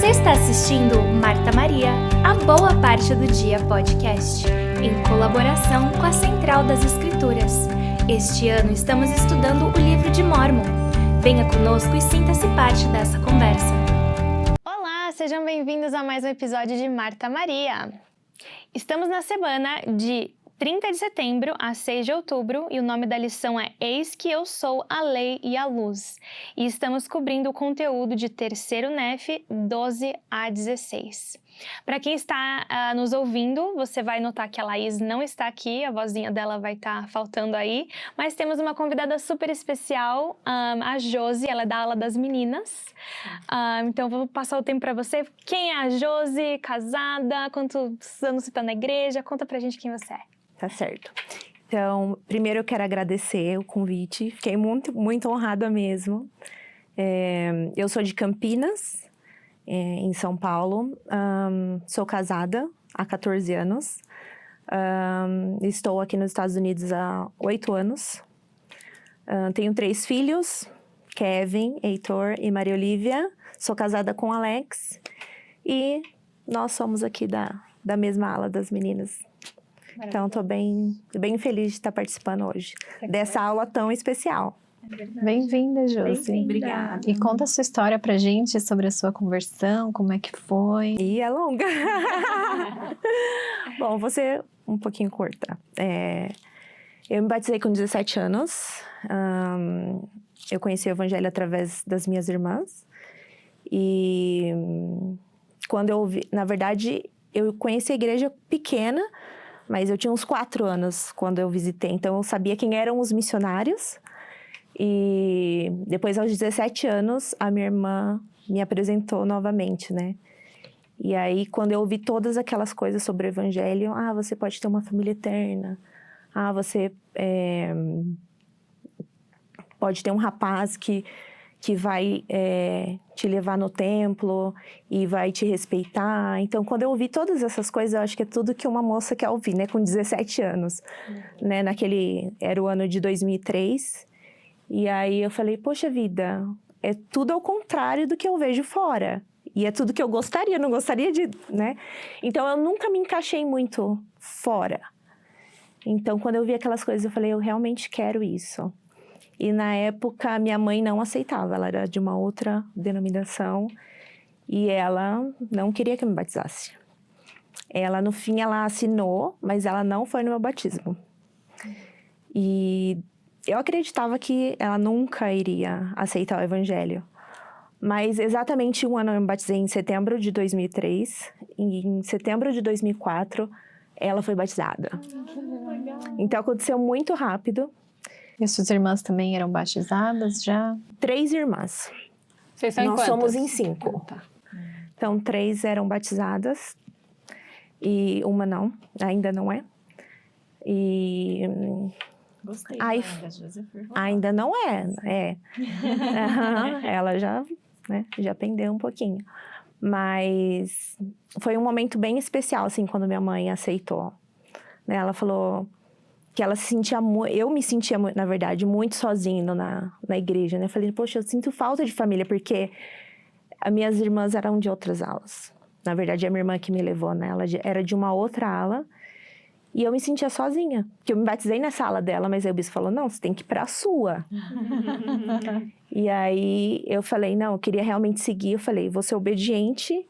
Você está assistindo Marta Maria, a Boa Parte do Dia podcast, em colaboração com a Central das Escrituras. Este ano estamos estudando o livro de Mórmon. Venha conosco e sinta-se parte dessa conversa. Olá, sejam bem-vindos a mais um episódio de Marta Maria. Estamos na semana de 30 de setembro a 6 de outubro e o nome da lição é Eis que eu sou a lei e a luz. E estamos cobrindo o conteúdo de 3º Nef 12 a 16. Para quem está nos ouvindo, você vai notar que a Laís não está aqui, a vozinha dela vai estar faltando aí, mas temos uma convidada super especial, a Josi, ela é da ala das meninas. Então vou passar o tempo para você. Quem é a Josi? Casada? Quantos anos você está na igreja? Conta pra gente quem você é. Tá certo. Então, primeiro eu quero agradecer o convite. Fiquei muito honrada mesmo. Eu sou de Campinas, em São Paulo. Sou casada há 14 anos. Estou aqui nos Estados Unidos há 8 anos. Tenho 3 filhos, Kevin, Heitor e Maria Olivia. Sou casada com Alex. E nós somos aqui da mesma ala das meninas. Então, estou bem feliz de estar participando hoje dessa aula tão especial. Bem-vinda, Josi. Obrigada. E conta a sua história pra gente sobre a sua conversão, como é que foi. E é longa. Bom, vou ser um pouquinho curta. Eu me batizei com 17 anos. Eu conheci o evangelho através das minhas irmãs. E quando eu ouvi... Na verdade, eu conheci a igreja pequena, mas eu tinha uns 4 anos quando eu visitei. Então, eu sabia quem eram os missionários. E depois, aos 17 anos, a minha irmã me apresentou novamente, né? E aí, quando eu ouvi todas aquelas coisas sobre o evangelho, você pode ter uma família eterna. Você pode ter um rapaz que vai te levar no templo e vai te respeitar. Então, quando eu ouvi todas essas coisas, eu acho que é tudo que uma moça quer ouvir, né? Com 17 anos. Né? Era o ano de 2003. E aí eu falei, poxa vida, é tudo ao contrário do que eu vejo fora. E é tudo que eu gostaria, não gostaria de, né? Então, eu nunca me encaixei muito fora. Então, quando eu vi aquelas coisas, eu falei, eu realmente quero isso. E na época, minha mãe não aceitava, ela era de uma outra denominação e ela não queria que eu me batizasse. Ela, no fim, ela assinou, mas ela não foi no meu batismo. E eu acreditava que ela nunca iria aceitar o evangelho. Mas exatamente um ano eu me batizei em setembro de 2003 e em setembro de 2004 ela foi batizada. Então aconteceu muito rápido. E suas irmãs também eram batizadas já? 3 irmãs. Vocês são Nós quantas? somos em 5. Tá. Então, 3 eram batizadas e uma não, ainda não é. E Gostei. ainda não é. Ela já pendeu um pouquinho. Mas foi um momento bem especial, assim, quando minha mãe aceitou. Né? Ela falou que ela se sentia... Eu me sentia, na verdade, muito sozinha na igreja, né? Eu falei, poxa, eu sinto falta de família, porque as minhas irmãs eram de outras alas. Na verdade, a minha irmã que me levou, né? Ela era de uma outra ala. E eu me sentia sozinha. Porque eu me batizei nessa ala dela, mas aí o bispo falou, não, você tem que ir pra sua. E aí, eu falei, não, eu queria realmente seguir. Eu falei, vou ser obediente.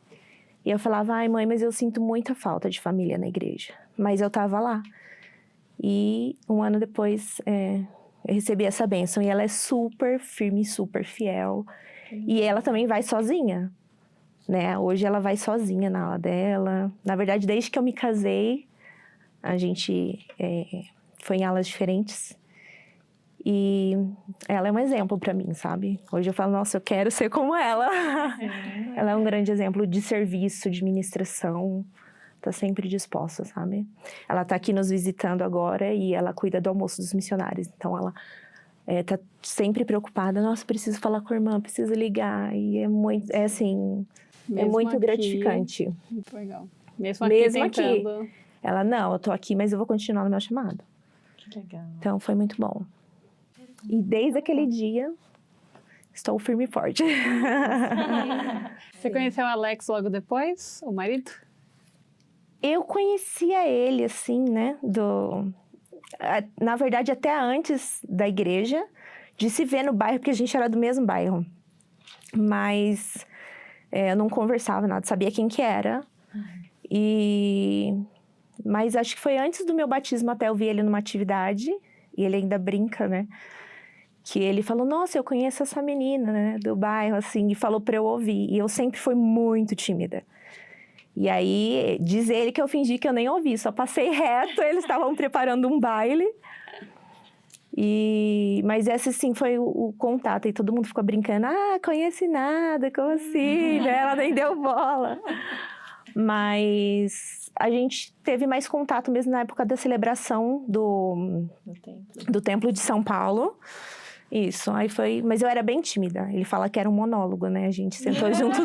E eu falava, ai, mãe, mas eu sinto muita falta de família na igreja. Mas eu tava lá. E um ano depois, eu recebi essa bênção. E ela é super firme, super fiel. E ela também vai sozinha, né? Hoje ela vai sozinha na ala dela. Na verdade, desde que eu me casei, a gente foi em alas diferentes. E ela é um exemplo pra mim, sabe? Hoje eu falo, nossa, eu quero ser como ela. Ela é um grande exemplo de serviço, de ministração. Tá sempre disposta, sabe? Ela tá aqui nos visitando agora e ela cuida do almoço dos missionários. Então, ela tá sempre preocupada. Nossa, preciso falar com a irmã, preciso ligar. E é muito Aqui, gratificante. Muito legal. Mesmo aqui tentando... Ela, não, eu tô aqui, mas eu vou continuar no meu chamado. Que legal. Então, foi muito bom. E desde aquele dia, estou firme e forte. Você conheceu o Alex logo depois, o marido? Eu conhecia ele, assim, né, na verdade, até antes da igreja, de se ver no bairro, porque a gente era do mesmo bairro. Mas eu não conversava nada, sabia quem que era. Mas acho que foi antes do meu batismo, até eu vi ele numa atividade, e ele ainda brinca, né? Que ele falou, nossa, eu conheço essa menina, né, do bairro, assim, e falou pra eu ouvir. E eu sempre fui muito tímida. E aí, diz ele que eu fingi que eu nem ouvi, só passei reto, eles estavam preparando um baile. Mas esse, sim, foi o contato, e todo mundo ficou brincando, conhece nada, como assim, né? Ela nem deu bola. Mas a gente teve mais contato mesmo na época da celebração do Templo de São Paulo. Isso, aí foi... Mas eu era bem tímida. Ele fala que era um monólogo, né? A gente sentou junto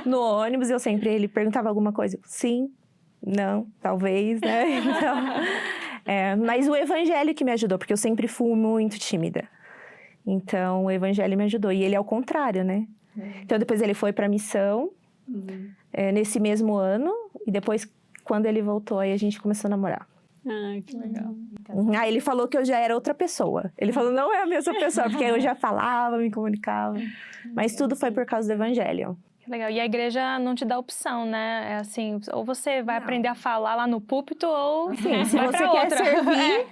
no ônibus e ele perguntava alguma coisa. Sim, não, talvez, né? Então, mas o evangelho que me ajudou, porque eu sempre fui muito tímida. Então, o evangelho me ajudou. E ele é o contrário, né? Então, depois ele foi pra missão, nesse mesmo ano. E depois, quando ele voltou, aí a gente começou a namorar. Que legal. Aí ele falou que eu já era outra pessoa. Ele falou, não é a mesma pessoa, porque eu já falava, me comunicava. Mas tudo foi por causa do evangelho. Que legal. E a igreja não te dá opção, né? É assim, ou você vai aprender a falar lá no púlpito, ou sim, se vai você pra quer outra. servir.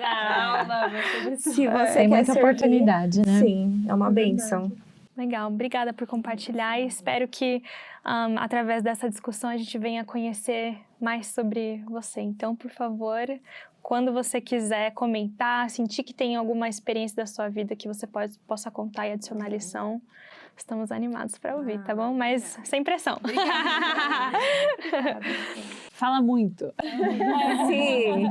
Se você Tem quer muita servir, oportunidade, né? Sim, é uma bênção. Legal, obrigada por compartilhar e espero que através dessa discussão a gente venha conhecer mais sobre você. Então, por favor, quando você quiser comentar, sentir que tem alguma experiência da sua vida que você possa contar e adicionar lição, estamos animados para ouvir, tá bom? Mas sem pressão. Obrigada. Fala muito. Sim.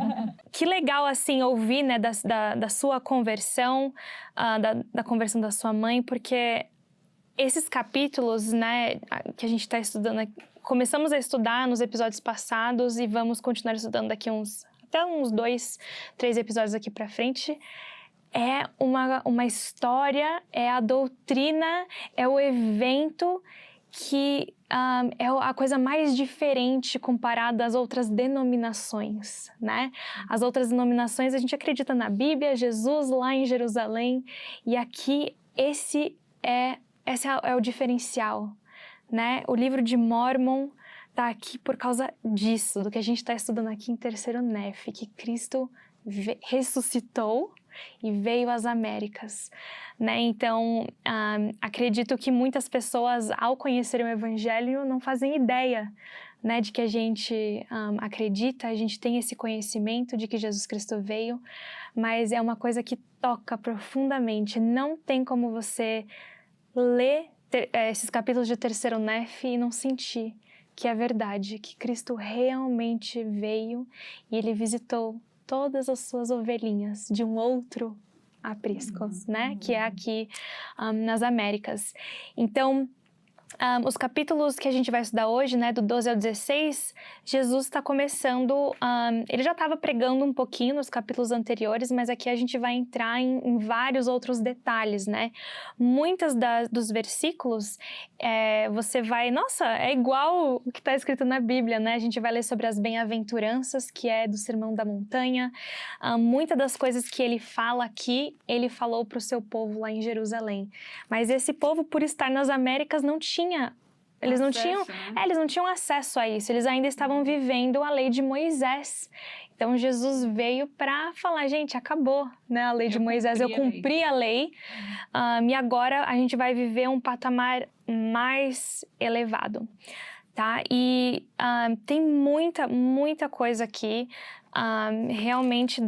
Que legal, assim, ouvir, né, da sua conversão, da conversão da sua mãe, porque esses capítulos, né, que a gente está estudando, começamos a estudar nos episódios passados e vamos continuar estudando daqui até uns 2, 3 episódios aqui para frente. É uma história, é a doutrina, é o evento que é a coisa mais diferente comparada às outras denominações, né? As outras denominações, a gente acredita na Bíblia, Jesus lá em Jerusalém, e aqui esse é o diferencial, né? O livro de Mórmon está aqui por causa disso, do que a gente está estudando aqui em Terceiro Nef, que Cristo ressuscitou e veio às Américas, né? Então, acredito que muitas pessoas, ao conhecerem o Evangelho, não fazem ideia, né, de que a gente acredita, a gente tem esse conhecimento de que Jesus Cristo veio, mas é uma coisa que toca profundamente. Não tem como você ler esses capítulos de Terceiro Nef e não sentir que é verdade, que Cristo realmente veio e Ele visitou todas as suas ovelhinhas de um outro aprisco, né? Que é aqui nas Américas. Então, os capítulos que a gente vai estudar hoje, né, do 12 ao 16, Jesus está começando, ele já estava pregando um pouquinho nos capítulos anteriores, mas aqui a gente vai entrar em vários outros detalhes, né? Muitas dos versículos, você vai, nossa, é igual o que está escrito na Bíblia, né? A gente vai ler sobre as bem-aventuranças, que é do Sermão da Montanha. Muitas das coisas que ele fala aqui, ele falou para o seu povo lá em Jerusalém. Mas esse povo, por estar nas Américas, eles não tinham acesso a isso, eles ainda estavam vivendo a lei de Moisés. Então, Jesus veio para falar, gente, acabou, né, a lei de Moisés, eu cumpri a lei, e agora a gente vai viver um patamar mais elevado, tá? E tem muita coisa aqui. Realmente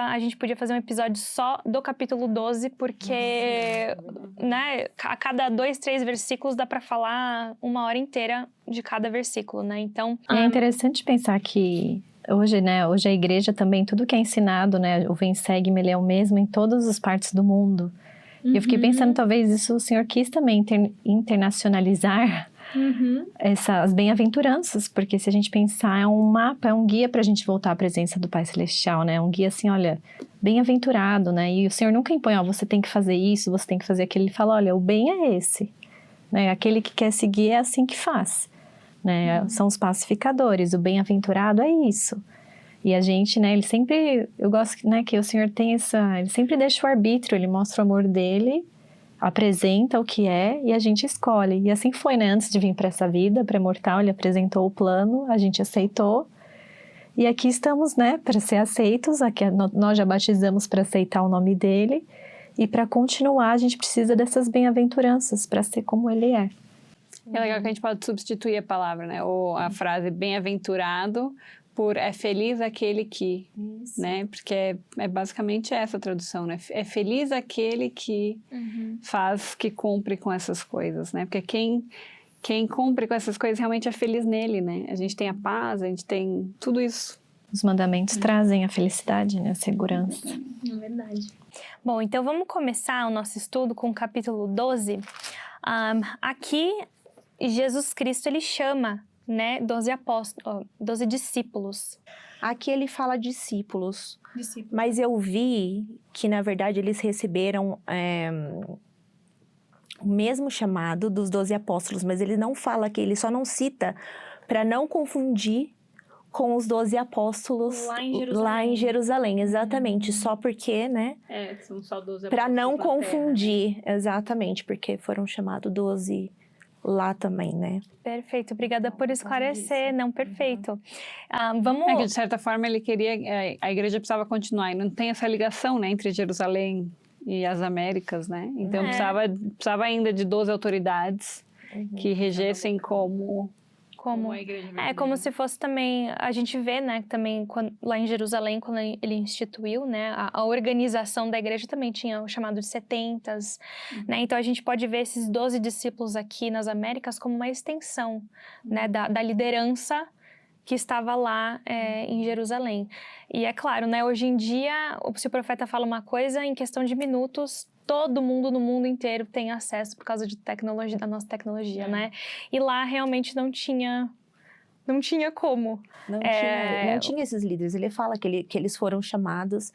a gente podia fazer um episódio só do capítulo 12, porque, né, a cada 2, 3 versículos dá para falar 1 hora inteira de cada versículo, né? Então, é interessante pensar que hoje, né, hoje a igreja também, tudo que é ensinado, né, o Vem Segue-me, ele é o mesmo em todas as partes do mundo. E eu fiquei pensando, talvez isso o Senhor quis também internacionalizar as bem-aventuranças, porque se a gente pensar, é um mapa, é um guia para a gente voltar à presença do Pai Celestial, né? É um guia assim, olha, bem-aventurado, né? E o Senhor nunca impõe, ó, você tem que fazer isso, você tem que fazer aquilo. Ele fala, olha, o bem é esse, né? Aquele que quer seguir é assim que faz, né? São os pacificadores, o bem-aventurado é isso. E a gente, né, ele sempre, eu gosto, né, que o Senhor tem ele sempre deixa o arbítrio, ele mostra o amor dele, apresenta o que é e a gente escolhe. E assim foi, né, antes de vir para essa vida pré-mortal, ele apresentou o plano, a gente aceitou. E aqui estamos, né, para ser aceitos, aqui nós já batizamos para aceitar o nome dele. E para continuar, a gente precisa dessas bem-aventuranças para ser como ele é. É legal que a gente pode substituir a palavra, né, ou a frase bem-aventurado por é feliz aquele que, né? Porque é basicamente essa a tradução, né? É feliz aquele que faz, que cumpre com essas coisas, né? Porque quem cumpre com essas coisas realmente é feliz nele, né? A gente tem a paz, a gente tem tudo isso. Os mandamentos trazem a felicidade, né? A segurança. É verdade. Bom, então vamos começar o nosso estudo com o capítulo 12. Aqui, Jesus Cristo, ele chama, né, 12 discípulos. Aqui ele fala discípulos, mas eu vi que, na verdade, eles receberam o mesmo chamado dos 12 apóstolos, mas ele não fala aqui, ele só não cita para não confundir com os 12 apóstolos lá em Jerusalém, exatamente, só porque, né? São só 12 apóstolos. Para não confundir, exatamente, porque foram chamados 12 lá também, né? Perfeito, obrigada por esclarecer, não, perfeito. Vamos... É que, de certa forma, ele queria, a igreja precisava continuar, e não tem essa ligação, né, entre Jerusalém e as Américas, né? Então, precisava ainda de 12 autoridades que regessem como a igreja verdadeira. É como se fosse também, a gente vê, né, também lá em Jerusalém, quando ele instituiu, né, a organização da igreja também tinha o chamado de 70s, né, então a gente pode ver esses 12 discípulos aqui nas Américas como uma extensão, né, da liderança que estava lá em Jerusalém. E é claro, né, hoje em dia, se o profeta fala uma coisa, em questão de minutos, todo mundo no mundo inteiro tem acesso por causa de tecnologia, da nossa tecnologia, né? E lá realmente não tinha como. Não tinha esses líderes. Ele fala que eles foram chamados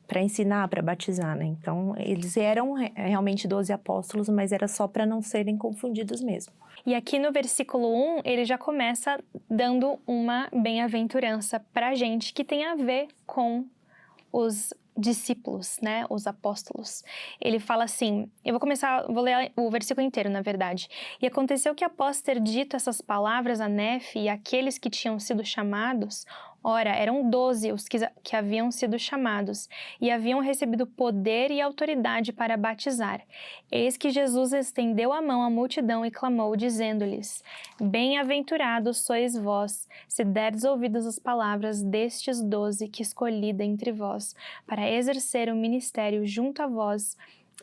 para ensinar, para batizar, né? Então, eles eram realmente 12 apóstolos, mas era só para não serem confundidos mesmo. E aqui no versículo 1, ele já começa dando uma bem-aventurança pra gente que tem a ver com os discípulos, né, os apóstolos. Ele fala assim, vou ler o versículo inteiro, na verdade. E aconteceu que após ter dito essas palavras a Nefe e aqueles que tinham sido chamados, ora, eram 12 os que haviam sido chamados e haviam recebido poder e autoridade para batizar. Eis que Jesus estendeu a mão à multidão e clamou, dizendo-lhes, bem-aventurados sois vós, se derdes ouvidos às palavras destes 12 que escolhi dentre vós, para exercer o ministério junto a vós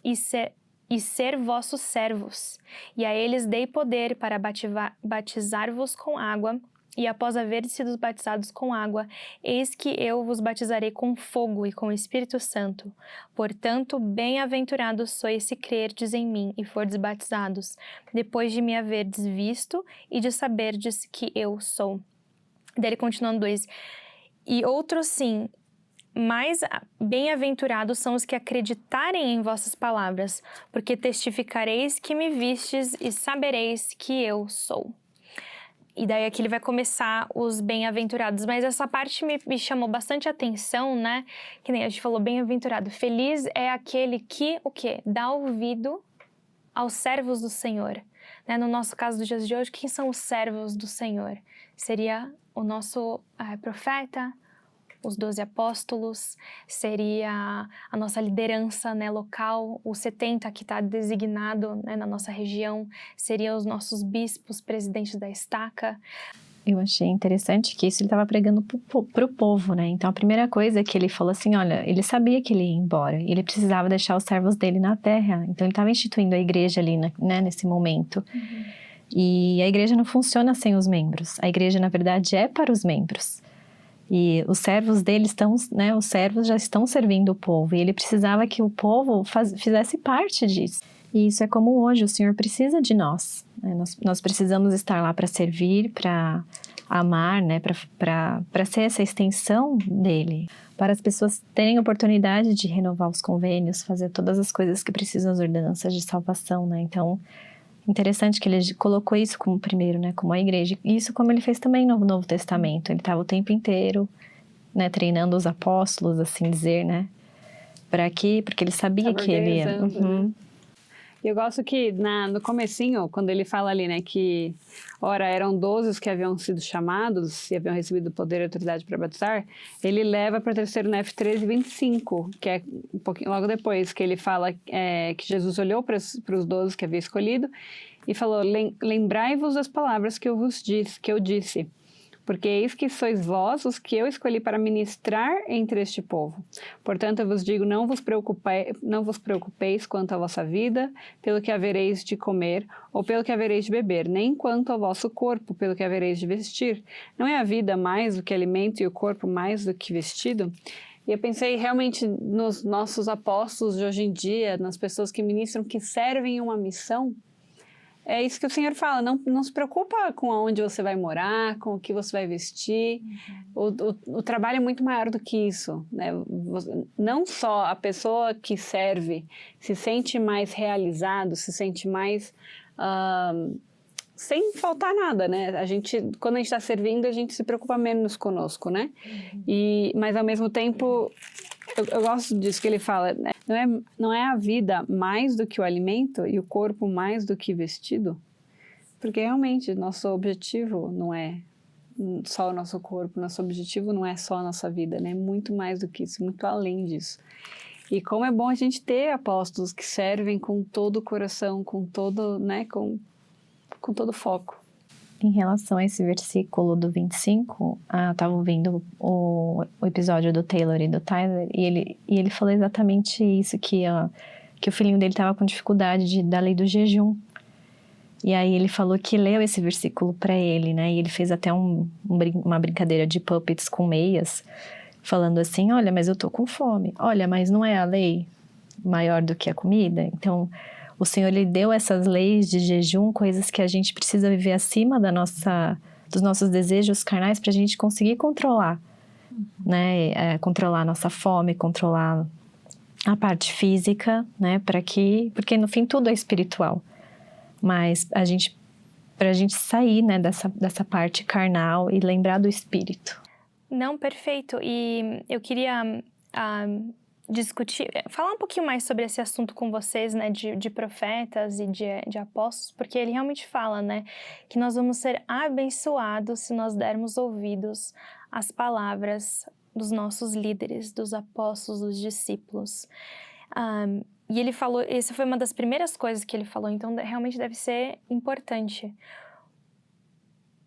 e ser vossos servos. E a eles dei poder para batizar-vos com água, e após haverdes sido batizados com água, eis que eu vos batizarei com fogo e com o Espírito Santo. Portanto, bem-aventurados sois se crerdes em mim e fordes batizados, depois de me haverdes visto e de saberdes que eu sou. Daí continuando 2. E outro sim, mais bem-aventurados são os que acreditarem em vossas palavras, porque testificareis que me vistes e sabereis que eu sou. E daí aqui ele vai começar os bem-aventurados, mas essa parte me chamou bastante atenção, né? Que nem a gente falou, bem-aventurado. Feliz é aquele que, o quê? Dá ouvido aos servos do Senhor. Né? No nosso caso dos dias de hoje, quem são os servos do Senhor? Seria o nosso profeta, os 12 apóstolos, seria a nossa liderança, né, local, os 70 que está designado, né, na nossa região, seriam os nossos bispos, presidentes da estaca. Eu achei interessante que isso ele estava pregando para o povo, né? Então a primeira coisa é que ele falou assim, olha, ele sabia que ele ia embora, e ele precisava deixar os servos dele na terra, então ele estava instituindo a igreja ali, né, nesse momento. E a igreja não funciona sem os membros, a igreja na verdade é para os membros. E os servos dele os servos já estão servindo o povo. E ele precisava que o povo fizesse parte disso. E isso é como hoje, o Senhor precisa de nós. Né? Nós precisamos estar lá para servir, para amar, né? Para ser essa extensão dele. Para as pessoas terem oportunidade de renovar os convênios, fazer todas as coisas que precisam, as ordenanças de salvação, né? Então, interessante que ele colocou isso como primeiro, né? Como a igreja. E isso como ele fez também no Novo Testamento. Ele estava o tempo inteiro, né? Treinando os apóstolos, assim dizer, né? Para quê? Porque ele sabia que ele ia... Né? E eu gosto que no comecinho, quando ele fala ali, né, que, ora, eram 12 os que haviam sido chamados e haviam recebido poder e autoridade para batizar, ele leva para o terceiro Nef 13:25, que é um pouquinho logo depois, que ele fala que Jesus olhou para os 12 que havia escolhido e falou, lembrai-vos das palavras que eu disse, porque eis que sois vós os que eu escolhi para ministrar entre este povo. Portanto, eu vos digo, não vos preocupeis quanto à vossa vida, pelo que havereis de comer, ou pelo que havereis de beber, nem quanto ao vosso corpo, pelo que havereis de vestir. Não é a vida mais do que alimento e o corpo mais do que vestido? E eu pensei realmente nos nossos apóstolos de hoje em dia, nas pessoas que ministram, que servem uma missão. É isso que o Senhor fala, não se preocupa com aonde você vai morar, com o que você vai vestir. O trabalho é muito maior do que isso, né? Não só a pessoa que serve se sente mais realizado, se sente mais... sem faltar nada, né? Quando a gente está servindo, a gente se preocupa menos conosco, né? Mas ao mesmo tempo... Eu gosto disso que ele fala, né? Não é a vida mais do que o alimento e o corpo mais do que vestido? Porque realmente nosso objetivo não é só o nosso corpo, nosso objetivo não é só a nossa vida, né? Muito mais do que isso, muito além disso. E como é bom a gente ter apóstolos que servem com todo o coração, com todo, né? Com todo foco. Em relação a esse versículo do 25, eu estava ouvindo o episódio do Taylor e do Tyler, e ele falou exatamente isso, que o filhinho dele estava com dificuldade da lei do jejum. E aí ele falou que leu esse versículo para ele, né? E ele fez até uma brincadeira de puppets com meias, falando assim, olha, mas eu tô com fome. Olha, mas não é a lei maior do que a comida? Então... O Senhor, Ele deu essas leis de jejum, coisas que a gente precisa viver acima dos nossos desejos carnais para a gente conseguir controlar, né? Controlar a nossa fome, controlar a parte física, né? Porque no fim tudo é espiritual. Mas para a gente sair, né, dessa parte carnal e lembrar do espírito. Não, perfeito. E eu queria... falar um pouquinho mais sobre esse assunto com vocês, né, de profetas e de apóstolos, porque ele realmente fala, né, que nós vamos ser abençoados se nós dermos ouvidos às palavras dos nossos líderes, dos apóstolos, dos discípulos. E ele falou, essa foi uma das primeiras coisas que ele falou, então realmente deve ser importante.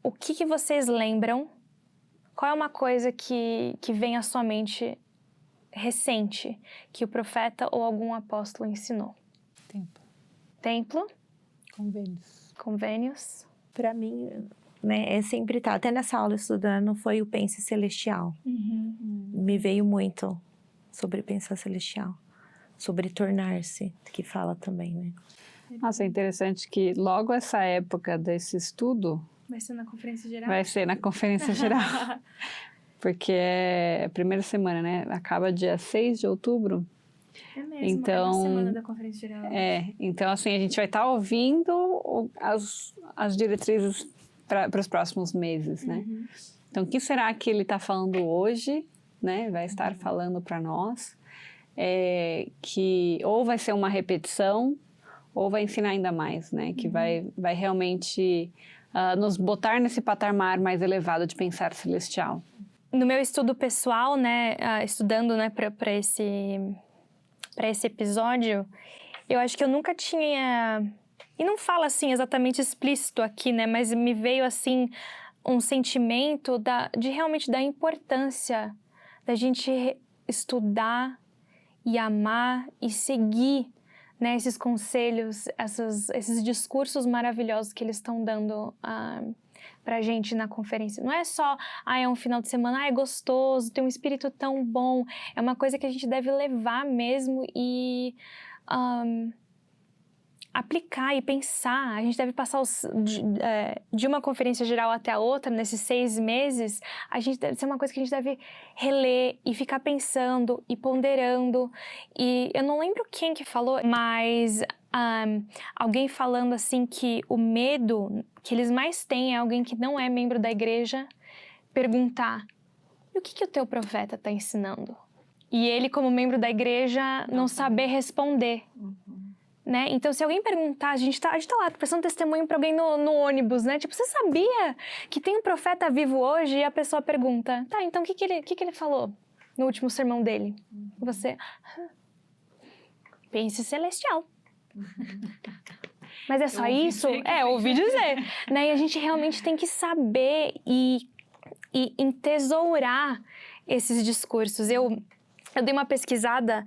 O que vocês lembram? Qual é uma coisa que vem à sua mente recente que o profeta ou algum apóstolo ensinou? Templo? Convênios? Para mim, né, é sempre tá. Até nessa aula estudando foi o Pense Celestial. Me veio muito sobre pensar celestial, sobre tornar-se, que fala também, né? Nossa, é interessante que logo essa época desse estudo... Vai ser na Conferência Geral? Vai ser na Conferência Geral. Porque é a primeira semana, né? Acaba dia 6 de outubro. É mesmo, então, é na semana da Conferência Geral. Então assim, a gente vai estar ouvindo as diretrizes para os próximos meses, né? Então, o que será que ele está falando hoje, né? Vai estar falando para nós, que ou vai ser uma repetição, ou vai ensinar ainda mais, né? Que vai realmente nos botar nesse patamar mais elevado de pensar celestial. No meu estudo pessoal, né, estudando, né, para esse episódio, eu acho que eu nunca tinha... E não fala, assim, exatamente explícito aqui, né, mas me veio, assim, um sentimento de realmente da importância da gente estudar e amar e seguir, né, esses conselhos, esses discursos maravilhosos que eles estão dando pra gente na conferência. Não é só, é um final de semana, é gostoso, tem um espírito tão bom. É uma coisa que a gente deve levar mesmo e aplicar e pensar. A gente deve passar de uma conferência geral até a outra, nesses 6 meses, deve ser uma coisa que a gente deve reler e ficar pensando e ponderando. E eu não lembro quem que falou, mas alguém falando assim que o medo que eles mais têm é alguém que não é membro da igreja perguntar: e o que o teu profeta está ensinando? E ele, como membro da igreja, não saber responder. Né? Então, se alguém perguntar, a gente tá lá prestando testemunho para alguém no ônibus, né? Tipo, você sabia que tem um profeta vivo hoje? E a pessoa pergunta: tá, então o que ele falou no último sermão dele? Você... pense celestial. Mas é só isso? Ouvi dizer. Né? E a gente realmente tem que saber e entesourar esses discursos. Eu dei uma pesquisada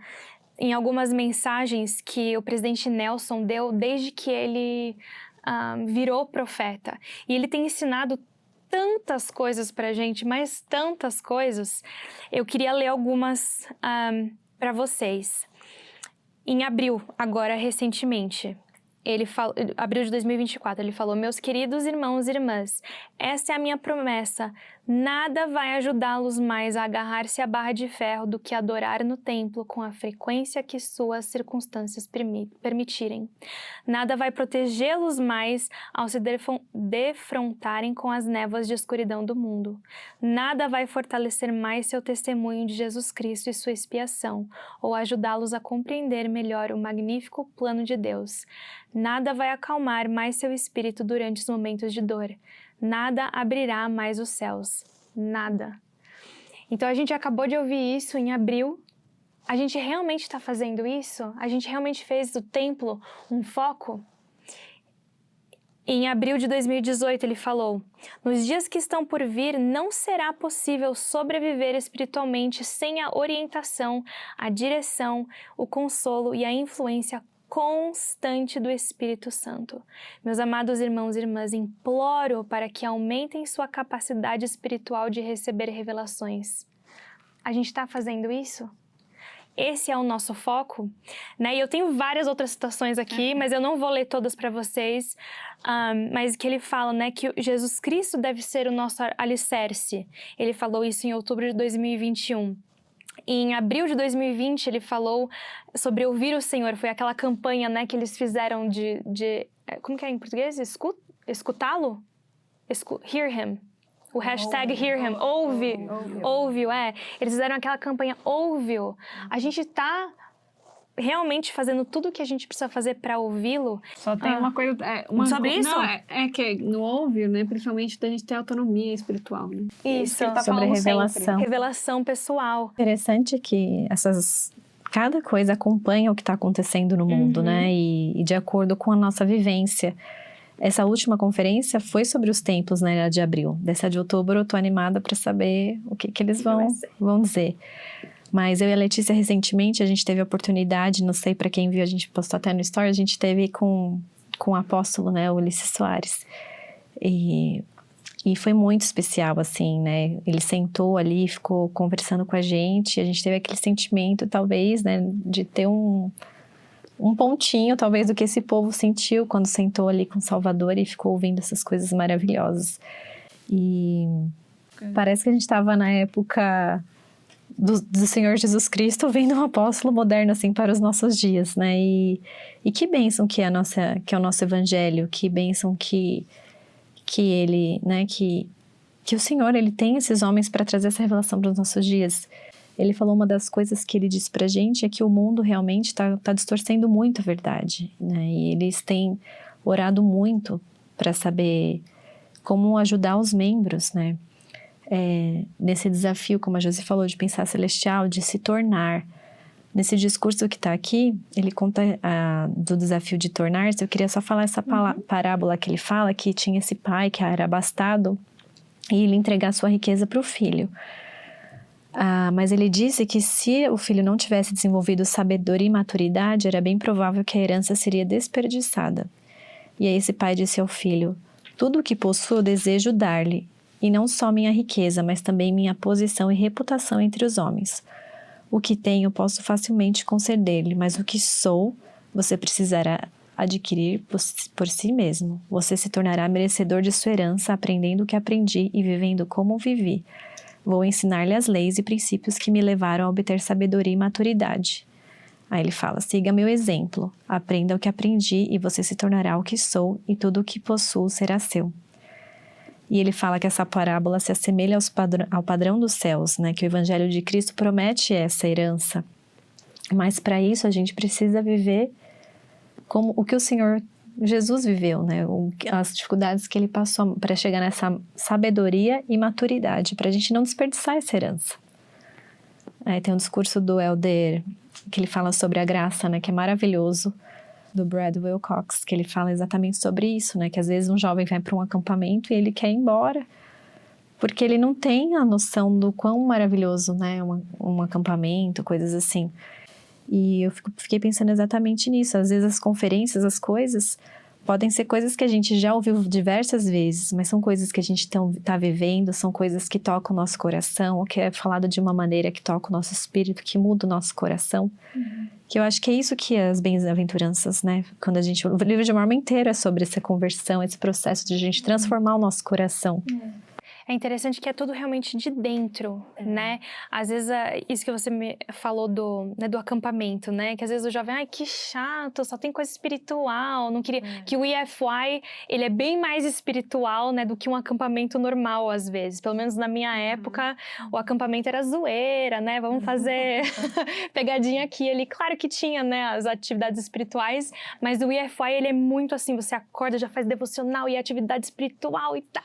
em algumas mensagens que o presidente Nelson deu desde que ele virou profeta. E ele tem ensinado tantas coisas pra gente, mas tantas coisas. Eu queria ler algumas para vocês. Em abril, agora recentemente, abril de 2024, ele falou: meus queridos irmãos e irmãs, essa é a minha promessa. Nada vai ajudá-los mais a agarrar-se à barra de ferro do que adorar no templo com a frequência que suas circunstâncias permitirem. Nada vai protegê-los mais ao se defrontarem com as névoas de escuridão do mundo. Nada vai fortalecer mais seu testemunho de Jesus Cristo e sua expiação, ou ajudá-los a compreender melhor o magnífico plano de Deus. Nada vai acalmar mais seu espírito durante os momentos de dor. Nada abrirá mais os céus. Nada. Então, a gente acabou de ouvir isso em abril. A gente realmente está fazendo isso? A gente realmente fez do templo um foco? Em abril de 2018, ele falou: nos dias que estão por vir, não será possível sobreviver espiritualmente sem a orientação, a direção, o consolo e a influência constante do Espírito Santo. Meus amados irmãos e irmãs, imploro para que aumentem sua capacidade espiritual de receber revelações. A gente está fazendo isso? Esse é o nosso foco, né? E eu tenho várias outras citações aqui, mas eu não vou ler todas para vocês. Mas que ele fala, né, que Jesus Cristo deve ser o nosso alicerce. Ele falou isso em outubro de 2021. Em abril de 2020, ele falou sobre ouvir o Senhor. Foi aquela campanha, né, que eles fizeram de como que é em português? Escutá-lo? Hear Him. O hashtag Hear Him. Ouve-o, Eles fizeram aquela campanha, ouve-o. A gente tá realmente fazendo tudo o que a gente precisa fazer para ouvi-lo. Só tem uma coisa... sobre isso? Não, é que no óbvio, né? Principalmente da gente ter autonomia espiritual, né? Isso. Ele tá sobre falando revelação. sempre. Revelação pessoal. Interessante que cada coisa acompanha o que está acontecendo no mundo, né? E de acordo com a nossa vivência. Essa última conferência foi sobre os templos, né, de abril. Dessa de outubro, eu tô animada para saber o que eles vão dizer. Mas eu e a Letícia, recentemente, a gente teve a oportunidade, não sei para quem viu, a gente postou até no Story, a gente teve com o apóstolo, né, o Ulisses Soares. E foi muito especial, assim, né? Ele sentou ali, ficou conversando com a gente teve aquele sentimento, talvez, né, de ter um pontinho, talvez, do que esse povo sentiu quando sentou ali com o Salvador e ficou ouvindo essas coisas maravilhosas. E parece que a gente estava na época do Senhor Jesus Cristo, vendo um apóstolo moderno, assim, para os nossos dias, né? E que bênção que é o nosso evangelho, que bênção que ele, né, que o Senhor, ele tem esses homens para trazer essa revelação para os nossos dias. Ele falou, uma das coisas que ele disse pra gente é que o mundo realmente tá distorcendo muito a verdade, né? E eles têm orado muito para saber como ajudar os membros, né? Nesse desafio, como a Josi falou, de pensar celestial, de se tornar. Nesse discurso que está aqui, ele conta do desafio de tornar-se. Eu queria só falar essa parábola que ele fala, que tinha esse pai que era abastado e ele entregar sua riqueza para o filho. Mas ele disse que se o filho não tivesse desenvolvido sabedoria e maturidade, era bem provável que a herança seria desperdiçada. E aí esse pai disse ao filho: tudo o que possuo eu desejo dar-lhe, e não só minha riqueza, mas também minha posição e reputação entre os homens. O que tenho posso facilmente conceder-lhe, mas o que sou, você precisará adquirir por si mesmo. Você se tornará merecedor de sua herança, aprendendo o que aprendi e vivendo como vivi. Vou ensinar-lhe as leis e princípios que me levaram a obter sabedoria e maturidade. Aí ele fala, siga meu exemplo, aprenda o que aprendi e você se tornará o que sou e tudo o que possuo será seu. E ele fala que essa parábola se assemelha ao padrão dos céus, né? Que o Evangelho de Cristo promete essa herança. Mas para isso a gente precisa viver como o que o Senhor Jesus viveu, né? As dificuldades que ele passou para chegar nessa sabedoria e maturidade, para a gente não desperdiçar essa herança. Aí tem um discurso do Elder que ele fala sobre a graça, né? Que é maravilhoso, do Brad Wilcox, que ele fala exatamente sobre isso, né? Que às vezes um jovem vai para um acampamento e ele quer ir embora, porque ele não tem a noção do quão maravilhoso, né? Um acampamento, coisas assim. E eu fiquei pensando exatamente nisso. Às vezes as conferências, as coisas, podem ser coisas que a gente já ouviu diversas vezes, mas são coisas que a gente está vivendo, são coisas que tocam o nosso coração, ou que é falado de uma maneira que toca o nosso espírito, que muda o nosso coração. Que eu acho que é isso que as bem-aventuranças, né? Quando o livro de Mórmon inteiro é sobre essa conversão, esse processo de a gente transformar o nosso coração. É interessante que é tudo realmente de dentro, né? Às vezes, isso que você me falou do acampamento, né? Que às vezes o jovem, ai, que chato, só tem coisa espiritual, não queria... Que o EFY, ele é bem mais espiritual, né? Do que um acampamento normal, às vezes. Pelo menos na minha época, o acampamento era zoeira, né? Vamos fazer pegadinha aqui e ali. Claro que tinha, né? As atividades espirituais, mas o EFY, ele é muito assim, você acorda, já faz devocional e atividade espiritual e tá.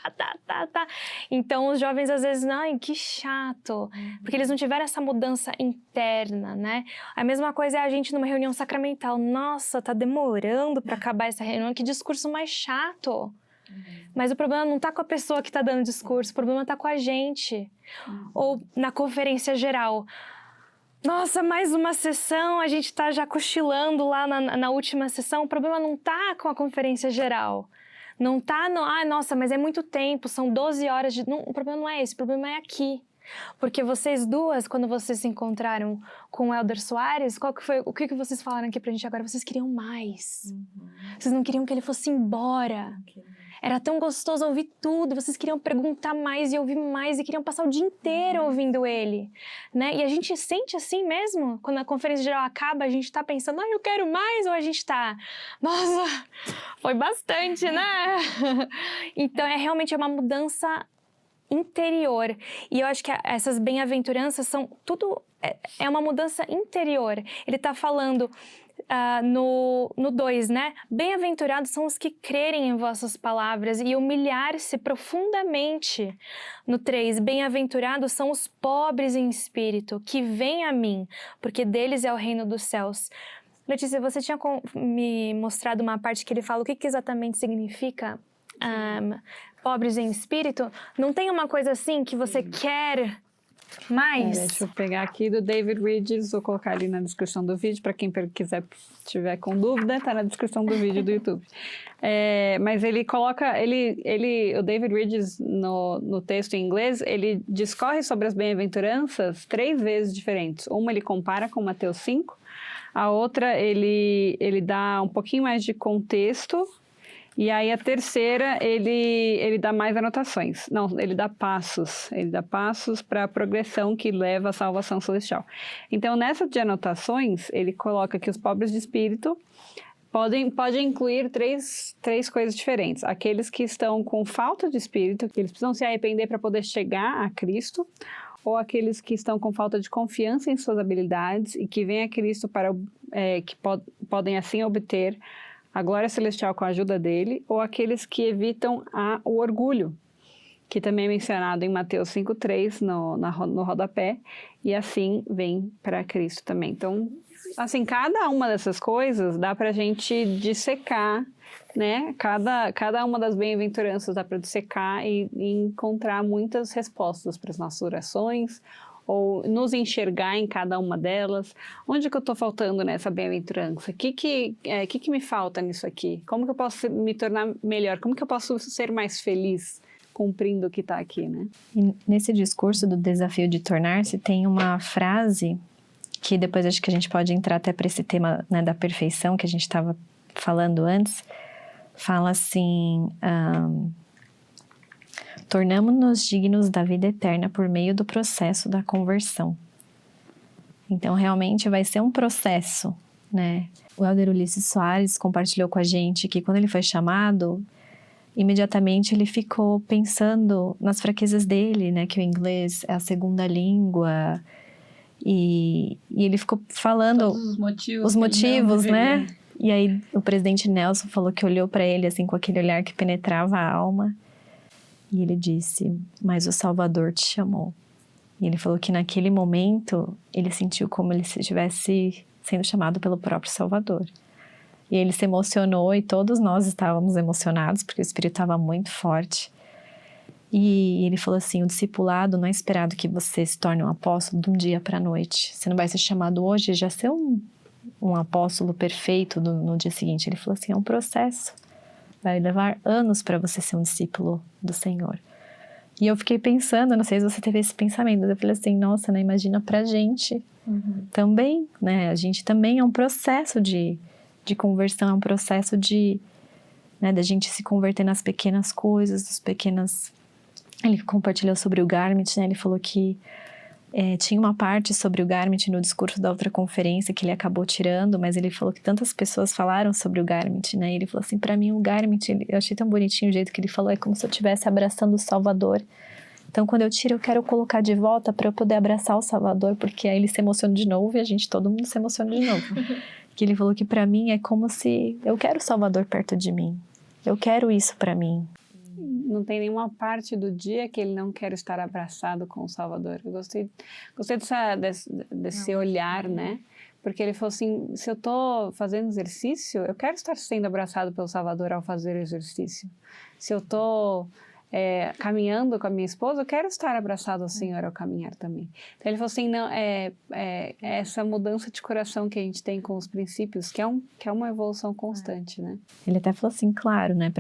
Então, os jovens, às vezes, ai, que chato, porque eles não tiveram essa mudança interna, né? A mesma coisa é a gente numa reunião sacramental. Nossa, tá demorando para acabar essa reunião, que discurso mais chato. Mas o problema não tá com a pessoa que tá dando discurso, o problema tá com a gente. Ou na conferência geral. Nossa, mais uma sessão, a gente tá já cochilando lá na última sessão, o problema não tá com a conferência geral. Não tá, nossa, mas é muito tempo, são 12 horas de... Não, o problema não é esse, o problema é aqui. Porque vocês duas, quando vocês se encontraram com o Elder Soares, o que vocês falaram aqui pra gente agora? Vocês queriam mais. Vocês não queriam que ele fosse embora. Era tão gostoso ouvir tudo, vocês queriam perguntar mais e ouvir mais e queriam passar o dia inteiro ouvindo ele, né? E a gente sente assim mesmo? Quando a conferência geral acaba, a gente tá pensando, eu quero mais, ou a gente tá, nossa, foi bastante, né? Então, realmente uma mudança interior. E eu acho que essas bem-aventuranças são tudo... É uma mudança interior. Ele tá falando... no 2, né? Bem-aventurados são os que crerem em vossas palavras e humilhar-se profundamente. No 3, bem-aventurados são os pobres em espírito, que vêm a mim, porque deles é o reino dos céus. Letícia, você tinha me mostrado uma parte que ele fala o que exatamente significa pobres em espírito. Não tem uma coisa assim que você quer... mais? Deixa eu pegar aqui do David Ridges, vou colocar ali na descrição do vídeo, para quem tiver com dúvida, tá na descrição do vídeo do YouTube. Mas ele coloca, o David Ridges, no texto em inglês, ele discorre sobre as bem-aventuranças 3 vezes diferentes. Uma ele compara com Mateus 5, a outra ele dá um pouquinho mais de contexto, e aí a terceira, ele dá mais anotações. Não, ele dá passos. Ele dá passos para a progressão que leva à salvação celestial. Então, nessa de anotações, ele coloca que os pobres de espírito podem incluir três coisas diferentes. Aqueles que estão com falta de espírito, que eles precisam se arrepender para poder chegar a Cristo, ou aqueles que estão com falta de confiança em suas habilidades e que vêm a Cristo podem assim obter a glória celestial com a ajuda dele, ou aqueles que evitam o orgulho, que também é mencionado em Mateus 5,3 no rodapé, e assim vem para Cristo também. Então, assim, cada uma dessas coisas dá para a gente dissecar, né? Cada uma das bem-aventuranças dá para dissecar e encontrar muitas respostas para as nossas orações, ou nos enxergar em cada uma delas. Onde que eu estou faltando nessa bem-aventurança? O que me falta nisso aqui? Como que eu posso me tornar melhor? Como que eu posso ser mais feliz cumprindo o que está aqui, né? E nesse discurso do desafio de tornar-se, tem uma frase que depois acho que a gente pode entrar até para esse tema, né, da perfeição que a gente estava falando antes, fala assim, tornamo-nos dignos da vida eterna por meio do processo da conversão. Então, realmente vai ser um processo, né? O Elder Ulisses Soares compartilhou com a gente que quando ele foi chamado, imediatamente ele ficou pensando nas fraquezas dele, né? Que o inglês é a segunda língua. E ele ficou falando Todos os motivos, né? E aí o presidente Nelson falou que olhou para ele assim com aquele olhar que penetrava a alma. E ele disse, mas o Salvador te chamou. E ele falou que naquele momento ele sentiu como ele estivesse sendo chamado pelo próprio Salvador. E ele se emocionou e todos nós estávamos emocionados porque o Espírito estava muito forte. E ele falou assim, o discipulado não é esperado que você se torne um apóstolo de um dia para a noite. Você não vai ser chamado hoje e já ser um apóstolo perfeito no dia seguinte. Ele falou assim, é um processo. Vai levar anos para você ser um discípulo do Senhor. E eu fiquei pensando, não sei se você teve esse pensamento, eu falei assim, nossa, né, imagina pra gente também, né? A gente também é um processo de conversão, é um processo né, da gente se converter nas pequenas coisas, das pequenas... Ele compartilhou sobre o Garment, né? Ele falou que tinha uma parte sobre o Garment no discurso da outra conferência que ele acabou tirando, mas ele falou que tantas pessoas falaram sobre o Garment, né? E ele falou assim, pra mim o Garment, eu achei tão bonitinho o jeito que ele falou, é como se eu estivesse abraçando o Salvador. Então quando eu tiro, eu quero colocar de volta para eu poder abraçar o Salvador, porque aí ele se emociona de novo e todo mundo se emociona de novo. Que ele falou que pra mim é como se eu quero o Salvador perto de mim. Eu quero isso pra mim. Não tem nenhuma parte do dia que ele não quer estar abraçado com o Salvador. Eu gostei desse olhar, né? Porque ele falou assim, se eu estou fazendo exercício, eu quero estar sendo abraçado pelo Salvador ao fazer exercício. Se eu estou caminhando com a minha esposa, eu quero estar abraçado ao Senhor ao caminhar também. Então ele falou assim, não, essa mudança de coração que a gente tem com os princípios, que é uma evolução constante, né? Ele até falou assim, claro, né?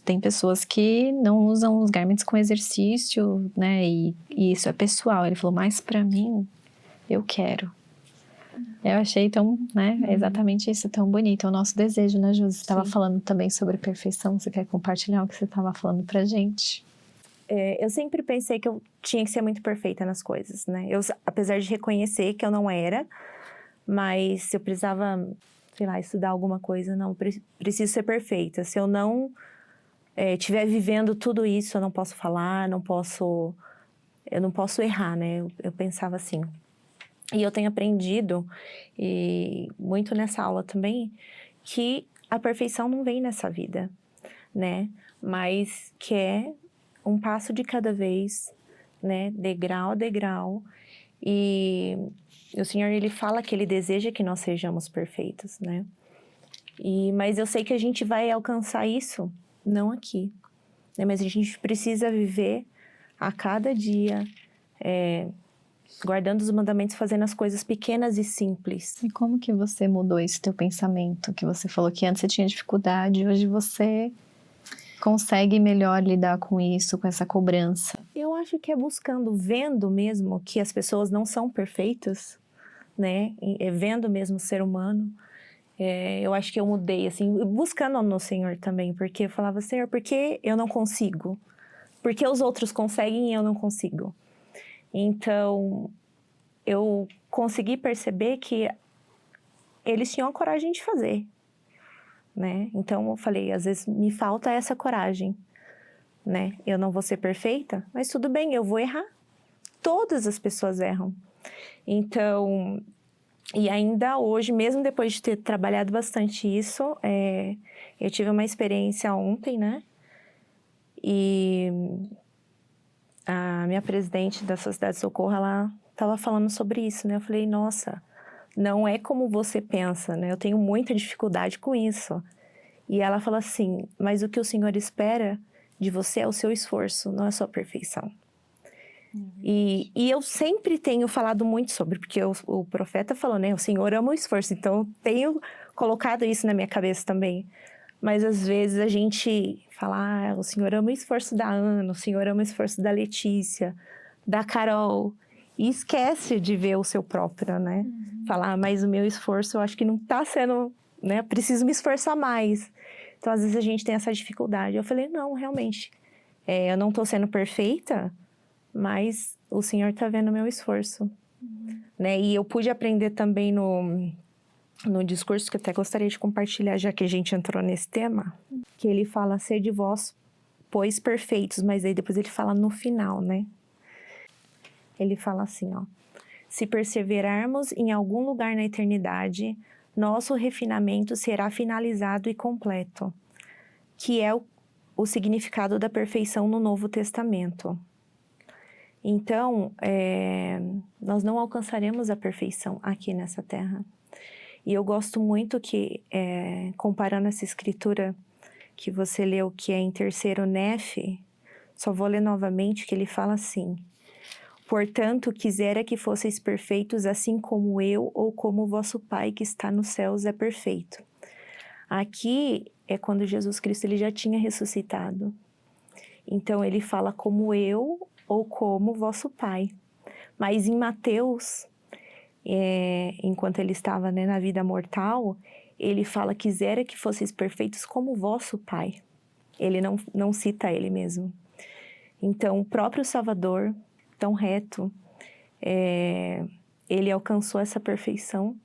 Tem pessoas que não usam os garments com exercício, né? E isso é pessoal. Ele falou, mas pra mim, eu quero. Eu achei tão, né? É exatamente isso, tão bonito. É o nosso desejo, né, Josi? Você estava falando também sobre perfeição. Você quer compartilhar o que você estava falando pra gente? Eu sempre pensei que eu tinha que ser muito perfeita nas coisas, né? Apesar de reconhecer que eu não era, mas se eu precisava, sei lá, estudar alguma coisa, não, preciso ser perfeita. Se eu não estiver vivendo tudo isso, eu não posso falar, eu não posso errar, né? Eu pensava assim. E eu tenho aprendido, e muito nessa aula também, que a perfeição não vem nessa vida, né? Mas que é um passo de cada vez, né? Degrau a degrau. E o Senhor, Ele fala que Ele deseja que nós sejamos perfeitos, né? Mas eu sei que a gente vai alcançar isso, não aqui, né? Mas a gente precisa viver a cada dia, guardando os mandamentos, fazendo as coisas pequenas e simples. E como que você mudou esse teu pensamento? Que você falou que antes você tinha dificuldade, hoje você consegue melhor lidar com isso, com essa cobrança? Eu acho que é buscando, vendo mesmo que as pessoas não são perfeitas, né? Vendo mesmo o ser humano. Eu acho que eu mudei, assim, buscando no Senhor também, porque eu falava, Senhor, por que eu não consigo? Por que os outros conseguem e eu não consigo? Então, eu consegui perceber que eles tinham a coragem de fazer, né? Então, eu falei, às vezes me falta essa coragem, né? Eu não vou ser perfeita, mas tudo bem, eu vou errar. Todas as pessoas erram. Então, e ainda hoje, mesmo depois de ter trabalhado bastante isso, eu tive uma experiência ontem, né? E a minha presidente da Sociedade Socorro, ela estava falando sobre isso, né? Eu falei, nossa, não é como você pensa, né? Eu tenho muita dificuldade com isso. E ela falou assim, mas o que o Senhor espera de você é o seu esforço, não é a sua perfeição. E eu sempre tenho falado muito sobre, porque o profeta falou, né? O Senhor ama o esforço, então eu tenho colocado isso na minha cabeça também. Mas às vezes a gente fala, o Senhor ama o esforço da Ana, o Senhor ama o esforço da Letícia, da Carol, e esquece de ver o seu próprio, né? Falar, mas o meu esforço eu acho que não está sendo, né, preciso me esforçar mais. Então, às vezes, a gente tem essa dificuldade. Eu falei, não, realmente, eu não estou sendo perfeita, mas o Senhor está vendo o meu esforço. Né? E eu pude aprender também no discurso, que eu até gostaria de compartilhar, já que a gente entrou nesse tema, que ele fala, sede vós, pois perfeitos, mas aí depois ele fala no final, né? Ele fala assim, ó, se perseverarmos em algum lugar na eternidade, nosso refinamento será finalizado e completo, que é o significado da perfeição no Novo Testamento. Então, nós não alcançaremos a perfeição aqui nessa terra. E eu gosto muito que, comparando essa escritura que você leu, que é em 3º Nefe, só vou ler novamente, que ele fala assim, portanto, quisera que fosseis perfeitos, assim como eu ou como o vosso Pai que está nos céus é perfeito. Aqui é quando Jesus Cristo ele já tinha ressuscitado. Então, ele fala como eu ou como vosso Pai. Mas em Mateus, enquanto ele estava, né, na vida mortal, ele fala, quisera que fosseis perfeitos como vosso Pai. Ele não cita ele mesmo. Então, o próprio Salvador, tão reto, ele alcançou essa perfeição.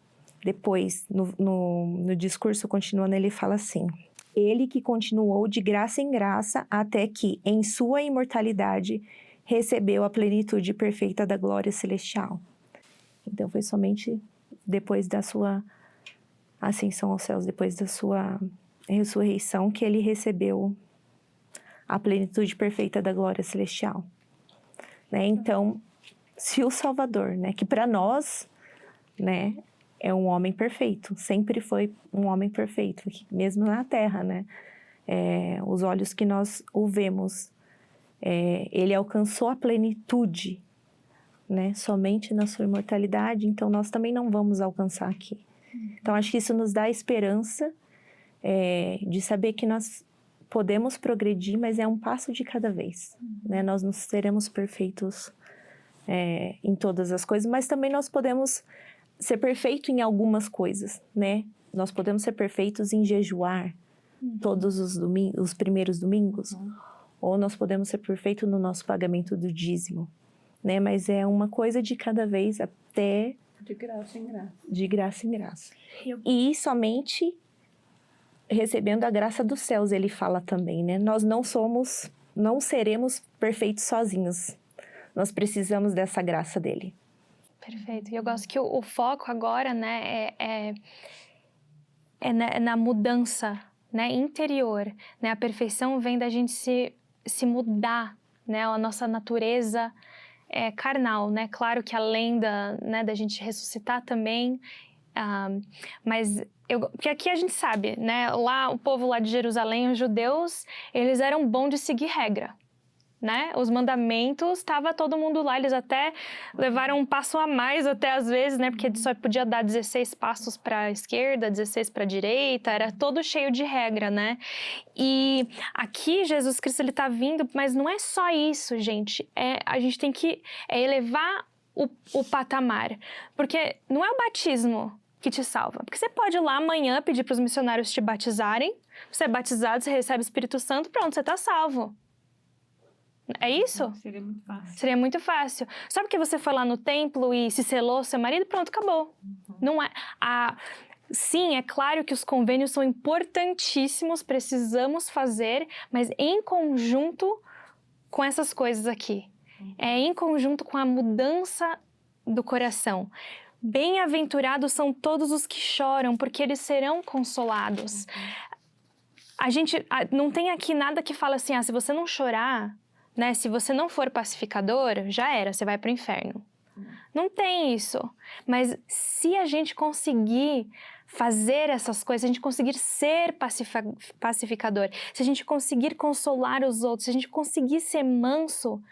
Depois, no discurso continuando, ele fala assim, ele que continuou de graça em graça até que, em sua imortalidade, recebeu a plenitude perfeita da glória celestial. Então, foi somente depois da sua ascensão aos céus, depois da sua ressurreição, que ele recebeu a plenitude perfeita da glória celestial. Né? Então, se o Salvador, né, que para nós, né, é um homem perfeito, sempre foi um homem perfeito, mesmo na terra, né? Os olhos que nós o vemos, ele alcançou a plenitude, né? Somente na sua imortalidade, então nós também não vamos alcançar aqui. Então, acho que isso nos dá a esperança de saber que nós podemos progredir, mas é um passo de cada vez, né? Nós não seremos perfeitos em todas as coisas, mas também nós podemos ser perfeitos em algumas coisas, né? Nós podemos ser perfeitos em jejuar todos os primeiros domingos, ou nós podemos ser perfeitos no nosso pagamento do dízimo, né? Mas é uma coisa de cada vez até... De graça em graça. De graça em graça. E somente recebendo a graça dos céus, ele fala também, né? Nós não seremos perfeitos sozinhos. Nós precisamos dessa graça dele. Perfeito. E eu gosto que o foco agora, né, é na mudança, né, interior, né? A perfeição vem da gente se mudar, né? A nossa natureza carnal, né? Claro que além da gente ressuscitar também, mas porque aqui a gente sabe, né? Lá, o povo lá de Jerusalém, os judeus, eles eram bons de seguir regra, né? Os mandamentos, estava todo mundo lá, eles até levaram um passo a mais até às vezes, né? Porque só podia dar 16 passos para a esquerda, 16 para a direita, era todo cheio de regra, né? E aqui Jesus Cristo, ele tá vindo, mas não é só isso, gente. A gente tem que elevar o patamar, porque não é o batismo que te salva. Porque você pode ir lá amanhã pedir para os missionários te batizarem, você é batizado, você recebe o Espírito Santo, pronto, você tá salvo. É isso? Seria muito fácil. Seria muito fácil. Sabe que você foi lá no templo e se selou seu marido? Pronto, acabou. Não é... Sim, é claro que os convênios são importantíssimos, precisamos fazer, mas em conjunto com essas coisas aqui. Em conjunto com a mudança do coração. Bem-aventurados são todos os que choram, porque eles serão consolados. A gente não tem aqui nada que fala assim, se você não chorar, né, se você não for pacificador, já era, você vai para o inferno. Não tem isso. Mas se a gente conseguir fazer essas coisas, se a gente conseguir ser pacificador, se a gente conseguir consolar os outros, se a gente conseguir ser manso,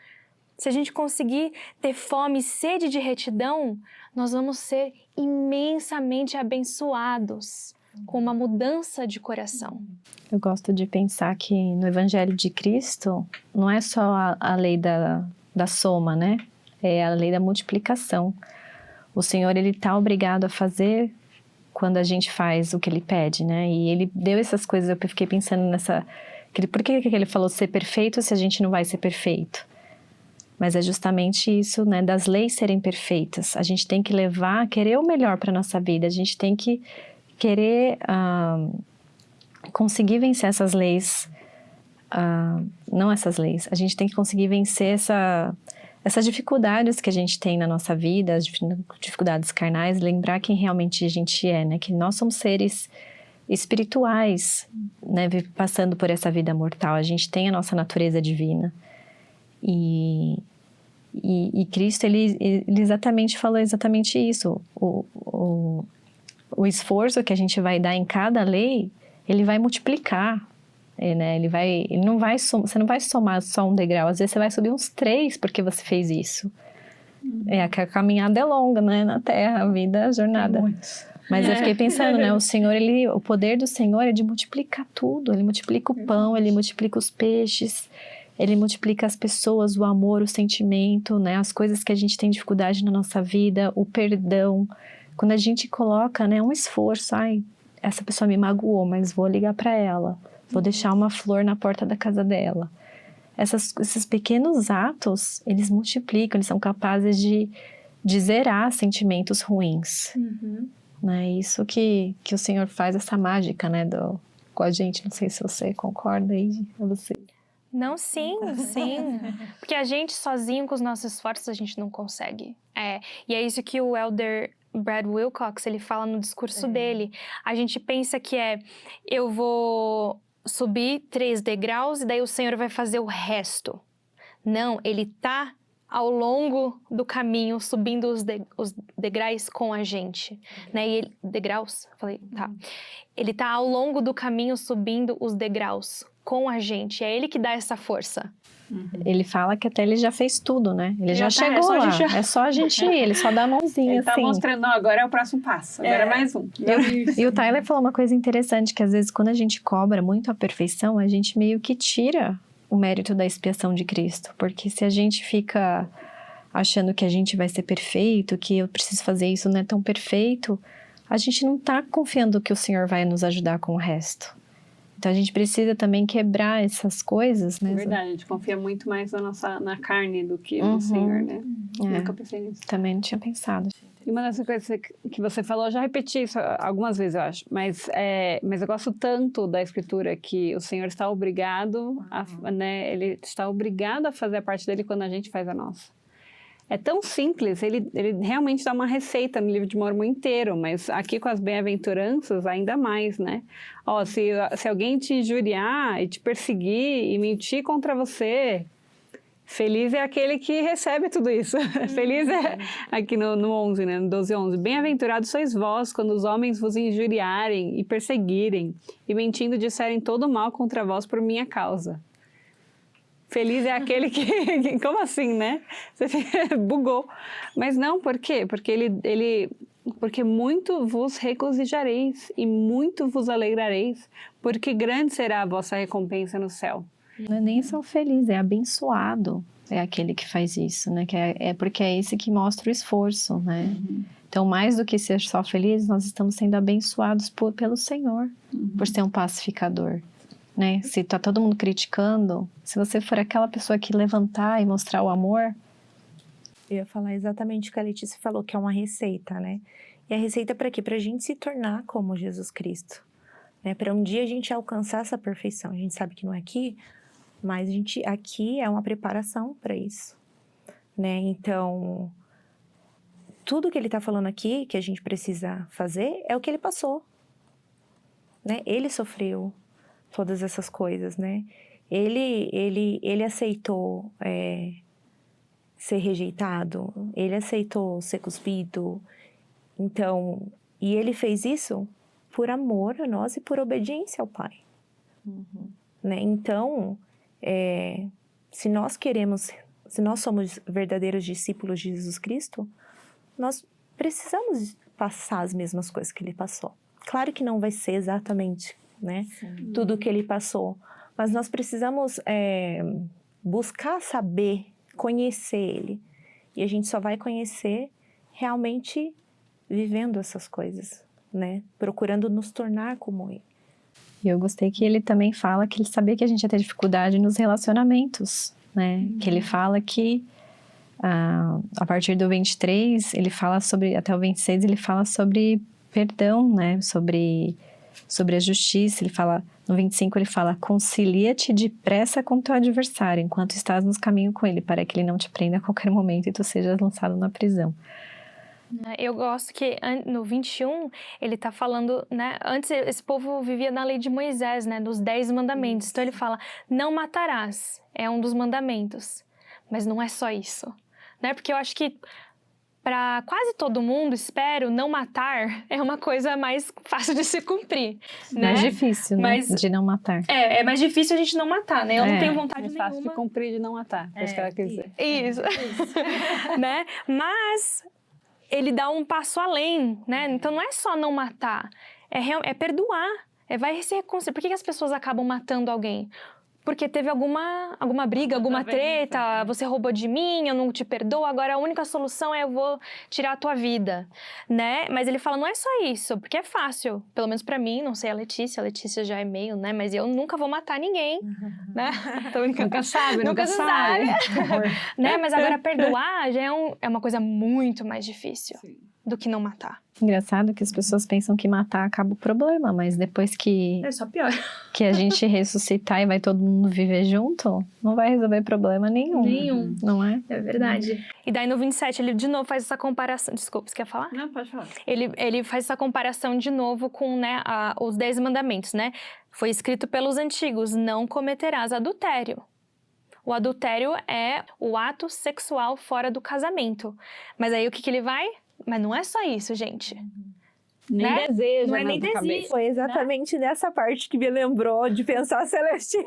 se a gente conseguir ter fome e sede de retidão, nós vamos ser imensamente abençoados com uma mudança de coração. Eu gosto de pensar que no Evangelho de Cristo não é só a lei da soma, né? É a lei da multiplicação. O Senhor, ele está obrigado a fazer quando a gente faz o que ele pede, né? E ele deu essas coisas, eu fiquei pensando nessa... Por que ele falou ser perfeito se a gente não vai ser perfeito? Mas é justamente isso, né? Das leis serem perfeitas. A gente tem que querer o melhor para nossa vida. A gente tem que querer conseguir vencer essas leis. Não essas leis. A gente tem que conseguir vencer essas dificuldades que a gente tem na nossa vida, as dificuldades carnais, lembrar quem realmente a gente é, né? Que nós somos seres espirituais, né? Passando por essa vida mortal. A gente tem a nossa natureza divina. E Cristo, ele exatamente falou exatamente isso. O esforço que a gente vai dar em cada lei, ele vai multiplicar. Né? Você não vai somar só um degrau, às vezes você vai subir uns 3 porque você fez isso. A caminhada é longa, né? Na Terra, a vida, a jornada. Mas eu fiquei pensando, né? O poder do Senhor é de multiplicar tudo. Ele multiplica o pão, ele multiplica os peixes, ele multiplica as pessoas, o amor, o sentimento, né? As coisas que a gente tem dificuldade na nossa vida, o perdão. Quando a gente coloca, né, um esforço, essa pessoa me magoou, mas vou ligar para ela. Vou deixar uma flor na porta da casa dela. Esses pequenos atos, eles multiplicam, eles são capazes de zerar sentimentos ruins. Né? Isso que o Senhor faz, essa mágica, né, com a gente. Não sei se você concorda aí, você. Não, sim. Porque a gente sozinho, com os nossos esforços, a gente não consegue. E é isso que o Elder Brad Wilcox, ele fala no discurso dele. A gente pensa que eu vou subir 3 degraus e daí o Senhor vai fazer o resto. Não, ele tá ao longo do caminho subindo os degraus com a gente, né? E degraus? Falei, tá. Ele tá ao longo do caminho subindo os degraus com a gente. É ele que dá essa força. Ele fala que até ele já fez tudo, né? Ele já chegou lá. É só a gente ir, ele só dá a mãozinha, ele tá mostrando, agora é o próximo passo, agora é mais um. E o Tyler falou uma coisa interessante, que às vezes quando a gente cobra muito a perfeição, a gente meio que tira o mérito da expiação de Cristo. Porque se a gente fica achando que a gente vai ser perfeito, que eu preciso fazer isso, não é tão perfeito, a gente não tá confiando que o Senhor vai nos ajudar com o resto. Então, a gente precisa também quebrar essas coisas, né? É verdade, a gente confia muito mais na carne do que no Senhor, né? Nunca pensei nisso. Também não tinha pensado. E uma das coisas que você falou, eu já repeti isso algumas vezes, eu acho. Mas eu gosto tanto da Escritura que o Senhor está obrigado, né? Ele está obrigado a fazer a parte dele quando a gente faz a nossa. É tão simples, ele realmente dá uma receita no livro de Mórmon inteiro, mas aqui com as bem-aventuranças ainda mais, né? Se alguém te injuriar e te perseguir e mentir contra você, feliz é aquele que recebe tudo isso. Feliz é aqui no 11, né? No 12:11. Bem-aventurados sois vós quando os homens vos injuriarem e perseguirem e mentindo disserem todo mal contra vós por minha causa. Feliz é aquele que como assim, né? Você bugou. Mas não, por quê? Porque muito vos regozijareis e muito vos alegrareis, porque grande será a vossa recompensa no céu. Não é nem só feliz, é abençoado. É aquele que faz isso, né? Porque é esse que mostra o esforço, né? Então, mais do que ser só feliz, nós estamos sendo abençoados pelo Senhor, por ser um pacificador. Né? Se tá todo mundo criticando, se você for aquela pessoa que levantar e mostrar o amor... Eu ia falar exatamente o que a Letícia falou, que é uma receita, né? E a receita para quê? Para a gente se tornar como Jesus Cristo. Né? Para um dia a gente alcançar essa perfeição. A gente sabe que não é aqui, mas aqui é uma preparação para isso. Né? Então, tudo que ele está falando aqui, que a gente precisa fazer, é o que ele passou. Né? Ele sofreu todas essas coisas, né? Ele aceitou ser rejeitado, ele aceitou ser cuspido. Então, e ele fez isso por amor a nós e por obediência ao Pai. Né? Então, se nós somos verdadeiros discípulos de Jesus Cristo, nós precisamos passar as mesmas coisas que ele passou. Claro que não vai ser exatamente, né, tudo que ele passou, mas nós precisamos buscar saber, conhecer ele, e a gente só vai conhecer realmente vivendo essas coisas, né? Procurando nos tornar como ele. E eu gostei que ele também fala que ele sabia que a gente ia ter dificuldade nos relacionamentos, né? Que ele fala que a partir do 23, ele fala sobre, até o 26, ele fala sobre perdão, né? Sobre a justiça. Ele fala, no 25 ele fala, concilia-te depressa com teu adversário, enquanto estás nos caminhos com ele, para que ele não te prenda a qualquer momento e tu sejas lançado na prisão. Eu gosto que no 21 ele tá falando, né? Antes esse povo vivia na lei de Moisés, né? Dos 10 mandamentos. Então ele fala, não matarás, é um dos mandamentos. Mas não é só isso, né? Porque eu acho que para quase todo mundo, espero, não matar é uma coisa mais fácil de se cumprir, né? Mais difícil, né? Mas, de não matar. É mais difícil a gente não matar, né? Eu não tenho vontade mais nenhuma. fácil de cumprir, de não matar. É isso que ela quer dizer. Isso. Né? Mas ele dá um passo além, né? Então não é só não matar, é perdoar, vai se reconciliar. Por que as pessoas acabam matando alguém? Porque teve alguma briga, alguma treta, você roubou de mim, eu não te perdoo, agora a única solução é eu vou tirar a tua vida, né? Mas ele fala, não é só isso, porque é fácil, pelo menos pra mim, não sei a Letícia já é meio, né? Mas eu nunca vou matar ninguém, né? Nunca sabe, nunca sabe. Né? Mas agora perdoar já é uma coisa muito mais difícil do que não matar. Engraçado que as pessoas pensam que matar acaba o problema, mas depois que É só pior. que a gente ressuscitar e vai todo mundo viver junto, não vai resolver problema nenhum. Nenhum. Não é? É verdade. E daí no 27 ele de novo faz essa comparação. Desculpa, você quer falar? Não, pode falar. Ele faz essa comparação de novo com, né, os 10 mandamentos, né? Foi escrito pelos antigos, não cometerás adultério. O adultério é o ato sexual fora do casamento. Mas aí o que ele vai? Mas não é só isso, gente. Nem Né? deseja, Não é nem na tua desejo. cabeça. Foi exatamente nessa parte que me lembrou de pensar celestial.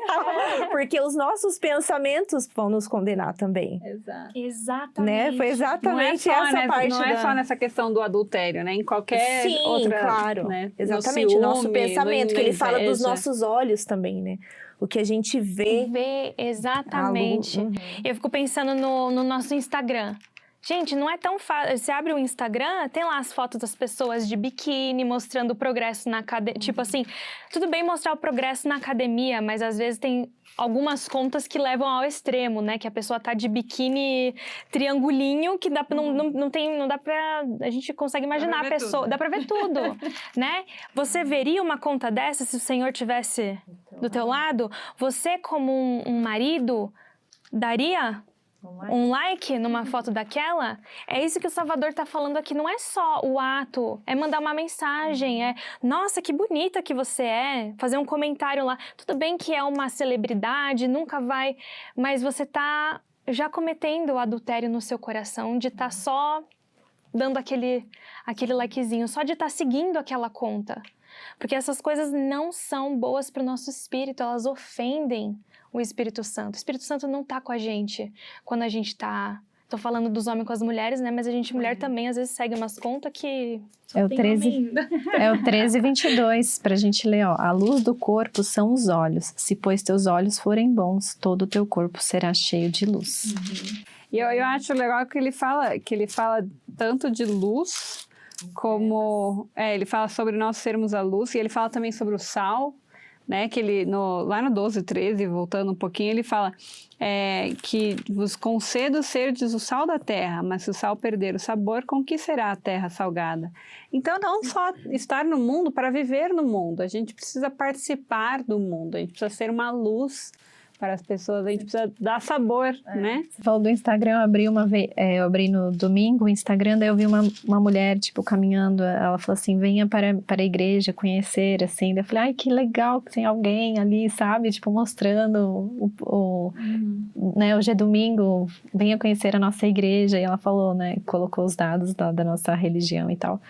Porque os nossos pensamentos vão nos condenar também. Exato. Exatamente. Né? Foi exatamente essa parte Não é da... só nessa questão do adultério, né? Em qualquer Sim, outra... claro. Né? Exatamente, No o nosso ciúme, pensamento, no que ele fala dos inveja. nossos olhos também, né? O que a gente vê. Exatamente. Eu fico pensando no nosso Instagram. Gente, não é tão fácil. Você abre o Instagram, tem lá as fotos das pessoas de biquíni, mostrando o progresso na academia. Tipo assim, tudo bem mostrar o progresso na academia, mas às vezes tem algumas contas que levam ao extremo, né? Que a pessoa tá de biquíni triangulinho, que dá, não dá pra... A gente consegue imaginar a pessoa... tudo. Dá pra ver tudo, né? Você veria uma conta dessa se o Senhor tivesse do teu lado? Você, como um marido, daria... um like numa foto daquela? É isso que o Salvador tá falando aqui. Não é só o ato, é mandar uma mensagem, é nossa, que bonita que você é, fazer um comentário lá. Tudo bem que é uma celebridade, nunca vai, mas você tá já cometendo o adultério no seu coração de estar só dando aquele likezinho, só de estar seguindo aquela conta. Porque essas coisas não são boas para o nosso espírito, elas ofendem o Espírito Santo. O Espírito Santo não tá com a gente quando a gente tá... Tô falando dos homens com as mulheres, né? Mas a gente, mulher, também, às vezes, segue umas contas que... É o 13:22 pra gente ler, ó. A luz do corpo são os olhos. Se, pois, teus olhos forem bons, todo o teu corpo será cheio de luz. E eu acho legal que ele fala tanto de luz como... ele fala sobre nós sermos a luz, e ele fala também sobre o sal, né, que ele, lá no 12:13, voltando um pouquinho, ele fala que vos concedo serdes o sal da terra, mas se o sal perder o sabor, com que será a terra salgada? Então, não só estar no mundo para viver no mundo, a gente precisa participar do mundo, a gente precisa ser uma luz para as pessoas, a gente precisa dar sabor, né? Você falou do Instagram, eu abri no domingo o Instagram, daí eu vi uma mulher, tipo, caminhando, ela falou assim, venha para a igreja conhecer, assim, daí eu falei, ai, que legal que tem alguém ali, sabe, tipo, mostrando né, hoje é domingo, venha conhecer a nossa igreja, e ela falou, né, colocou os dados da nossa religião e tal.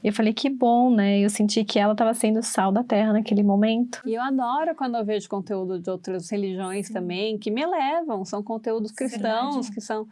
E eu falei, que bom, né? Eu senti que ela estava sendo sal da terra naquele momento. E eu adoro quando eu vejo conteúdo de outras religiões também, que me elevam. São conteúdos cristãos, que são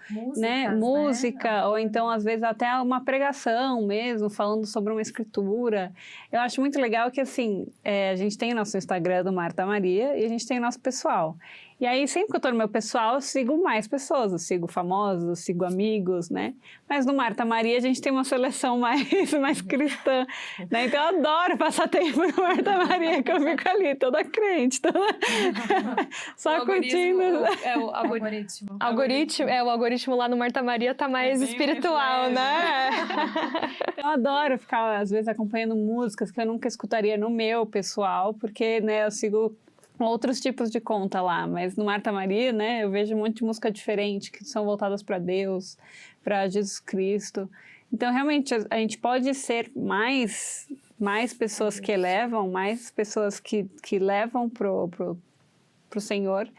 música, ou então, às vezes, até uma pregação mesmo, falando sobre uma escritura. Eu acho muito legal que, assim, a gente tem o nosso Instagram do Marta Maria e a gente tem o nosso pessoal. E aí, sempre que eu tô no meu pessoal, eu sigo mais pessoas, eu sigo famosos, eu sigo amigos, né? Mas no Marta Maria, a gente tem uma seleção mais cristã, né? Então, eu adoro passar tempo no Marta Maria, que eu fico ali, toda crente, só curtindo. O algoritmo lá no Marta Maria tá mais espiritual, né? Eu adoro ficar, às vezes, acompanhando músicas que eu nunca escutaria no meu pessoal, porque, né, eu sigo outros tipos de conta lá, mas no Marta Maria, né, eu vejo um monte de música diferente, que são voltadas para Deus, para Jesus Cristo. Então, realmente, a gente pode ser mais pessoas que elevam, mais pessoas que levam pro Senhor,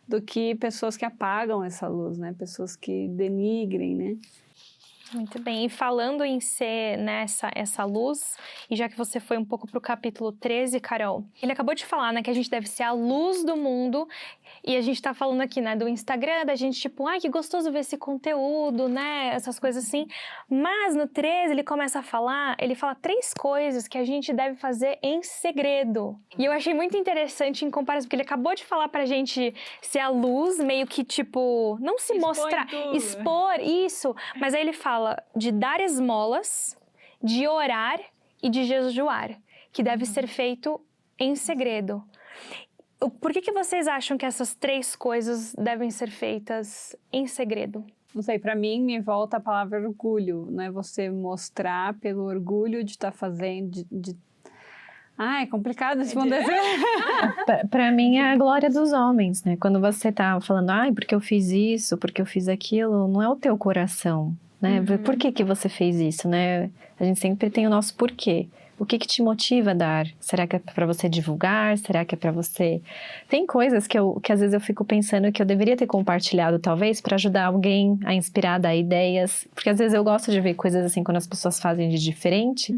do que pessoas que apagam essa luz, né, pessoas que denigrem, né. Muito bem, e falando em ser essa luz, e já que você foi um pouco para o capítulo 13, Carol, ele acabou de falar, né, que a gente deve ser a luz do mundo, e a gente tá falando aqui, né, do Instagram, da gente tipo, ai, que gostoso ver esse conteúdo, né, essas coisas assim, mas no 13 ele começa a falar, ele fala 3 coisas que a gente deve fazer em segredo, e eu achei muito interessante em comparação, porque ele acabou de falar pra gente ser a luz, meio que tipo, não se mostrar, expor isso, mas aí ele fala de dar esmolas, de orar e de jejuar, que deve ser feito em segredo. Por que vocês acham que essas 3 coisas devem ser feitas em segredo? Não sei, para mim me volta a palavra orgulho, não é você mostrar pelo orgulho de estar fazendo, é complicado responder. Para mim é a glória dos homens, né? Quando você tá falando, ai, porque eu fiz isso, porque eu fiz aquilo, não é o teu coração, né? Por que você fez isso, né? A gente sempre tem o nosso porquê. O que te motiva a dar? Será que é para você divulgar? Será que é para você... Tem coisas que às vezes eu fico pensando que eu deveria ter compartilhado, talvez, para ajudar alguém a inspirar, a dar ideias. Porque às vezes eu gosto de ver coisas assim, quando as pessoas fazem de diferente.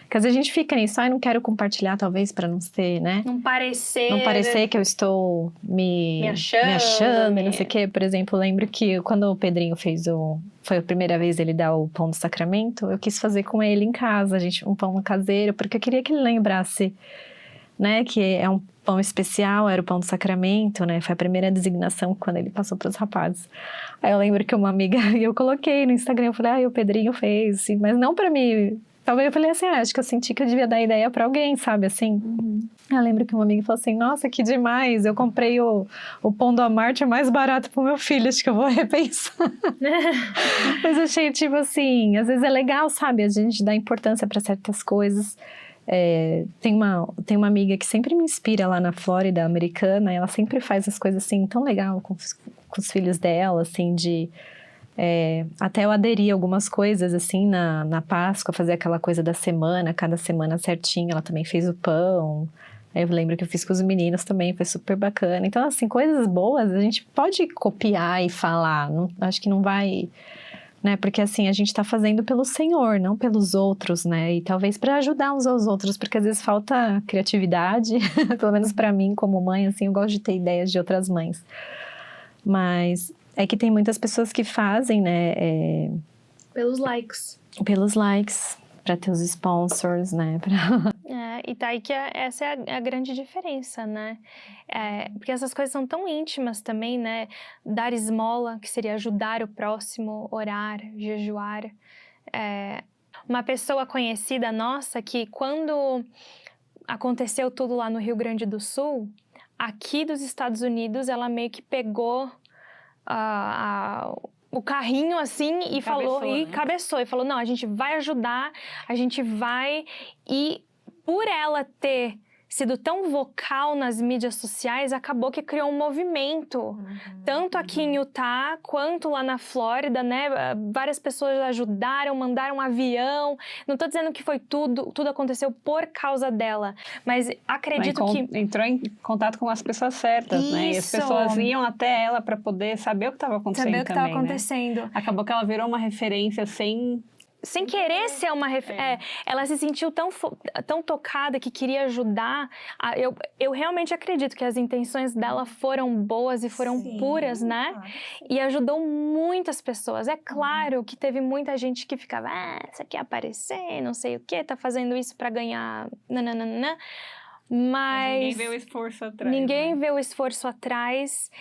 Que às vezes a gente fica nisso, não quero compartilhar, talvez, para não ser, né? Não parecer que eu estou me achando, não sei o quê. Por exemplo, eu lembro que quando o Pedrinho foi a primeira vez ele dar o pão do sacramento, eu quis fazer com ele em casa, um pão caseiro, porque eu queria que ele lembrasse, né, que é um pão especial, era o pão do sacramento, né, foi a primeira designação quando ele passou para os rapazes. Aí eu lembro que uma amiga, e eu coloquei no Instagram, eu falei, o Pedrinho fez, assim, mas não para mim. Talvez eu falei assim, acho que eu senti que eu devia dar ideia pra alguém, sabe, assim. Eu lembro que uma amiga falou assim, nossa, que demais, eu comprei o pão do Amarte mais barato pro meu filho, acho que eu vou repensar. Mas eu achei, tipo assim, às vezes é legal, sabe, a gente dá importância pra certas coisas. Tem uma amiga que sempre me inspira lá na Flórida, americana, e ela sempre faz as coisas assim, tão legal com os filhos dela, assim, de... até eu aderi a algumas coisas assim na Páscoa, fazer aquela coisa da semana, cada semana certinho, ela também fez o pão. Aí eu lembro que eu fiz com os meninos também, foi super bacana. Então, assim, coisas boas a gente pode copiar e falar, acho que não vai, né? Porque assim, a gente tá fazendo pelo Senhor, não pelos outros, né? E talvez para ajudar uns aos outros, porque às vezes falta criatividade, pelo menos para mim como mãe, assim, eu gosto de ter ideias de outras mães. Mas... é que tem muitas pessoas que fazem, né? Pelos likes. Pelos likes, para ter os sponsors, né? E tá aí que essa é a grande diferença, né? Porque essas coisas são tão íntimas também, né? Dar esmola, que seria ajudar o próximo, orar, jejuar. Uma pessoa conhecida nossa que quando aconteceu tudo lá no Rio Grande do Sul, aqui dos Estados Unidos, ela meio que pegou... o carrinho assim e falou, e cabeçou e falou, não, a gente vai ajudar, a gente vai, e por ela ter sido tão vocal nas mídias sociais, acabou que criou um movimento, tanto aqui em Utah, quanto lá na Flórida, né, várias pessoas ajudaram, mandaram um avião, não tô dizendo que foi tudo aconteceu por causa dela, mas acredito que... entrou em contato com as pessoas certas, né, e as pessoas iam até ela para poder saber o que estava acontecendo também, estava acontecendo. Né? Acabou que ela virou uma referência sem querer ser uma referência. Ela se sentiu tão tocada que queria ajudar. Eu realmente acredito que as intenções dela foram boas e foram puras, né? Claro. E ajudou muitas pessoas. É claro que teve muita gente que ficava, você quer aparecer, não sei o quê, tá fazendo isso para ganhar, nananana. Mas ninguém vê o esforço atrás. ninguém né? vê o esforço atrás.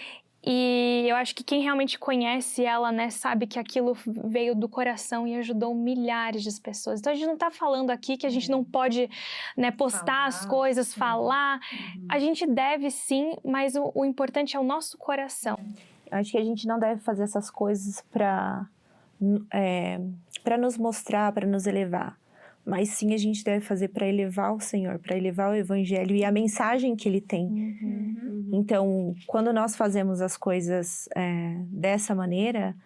E eu acho que quem realmente conhece ela, né, sabe que aquilo veio do coração e ajudou milhares de pessoas. Então a gente não tá falando aqui que a gente não pode, né, postar as coisas, falar. A gente deve sim, mas o importante é o nosso coração. Acho que a gente não deve fazer essas coisas para nos mostrar, para nos elevar. Mas sim, a gente deve fazer para elevar o Senhor, para elevar o Evangelho e a mensagem que Ele tem. Então, quando nós fazemos as coisas dessa maneira,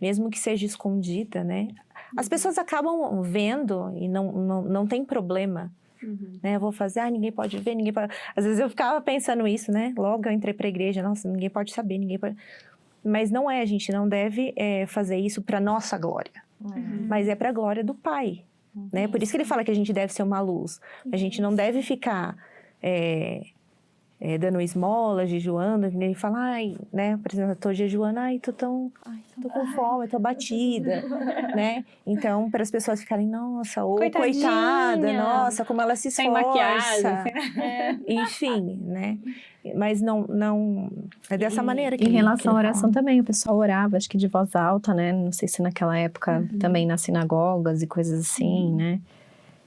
mesmo que seja escondida, né? As pessoas acabam vendo e não tem problema. Né? Eu vou fazer, ninguém pode ver, ninguém pode... Às vezes eu ficava pensando isso, né? Logo eu entrei para a igreja, nossa, ninguém pode saber, ninguém pode... Mas não é, a gente não deve fazer isso para nossa glória. Mas é para a glória do Pai. Né? Por isso que ele fala que a gente deve ser uma luz. A gente não deve ficar dando esmola, jejuando. Ele fala, né? Por exemplo, eu tô jejuando, tô com fome, tô batida, né? Então, para as pessoas ficarem, nossa, ou coitada, nossa, como ela se esforça. Sem maquiagem. Enfim, né? Mas não é dessa maneira que Em relação à ele oração fala. também, o pessoal orava, acho que de voz alta, né? Não sei se naquela época também nas sinagogas e coisas assim, né?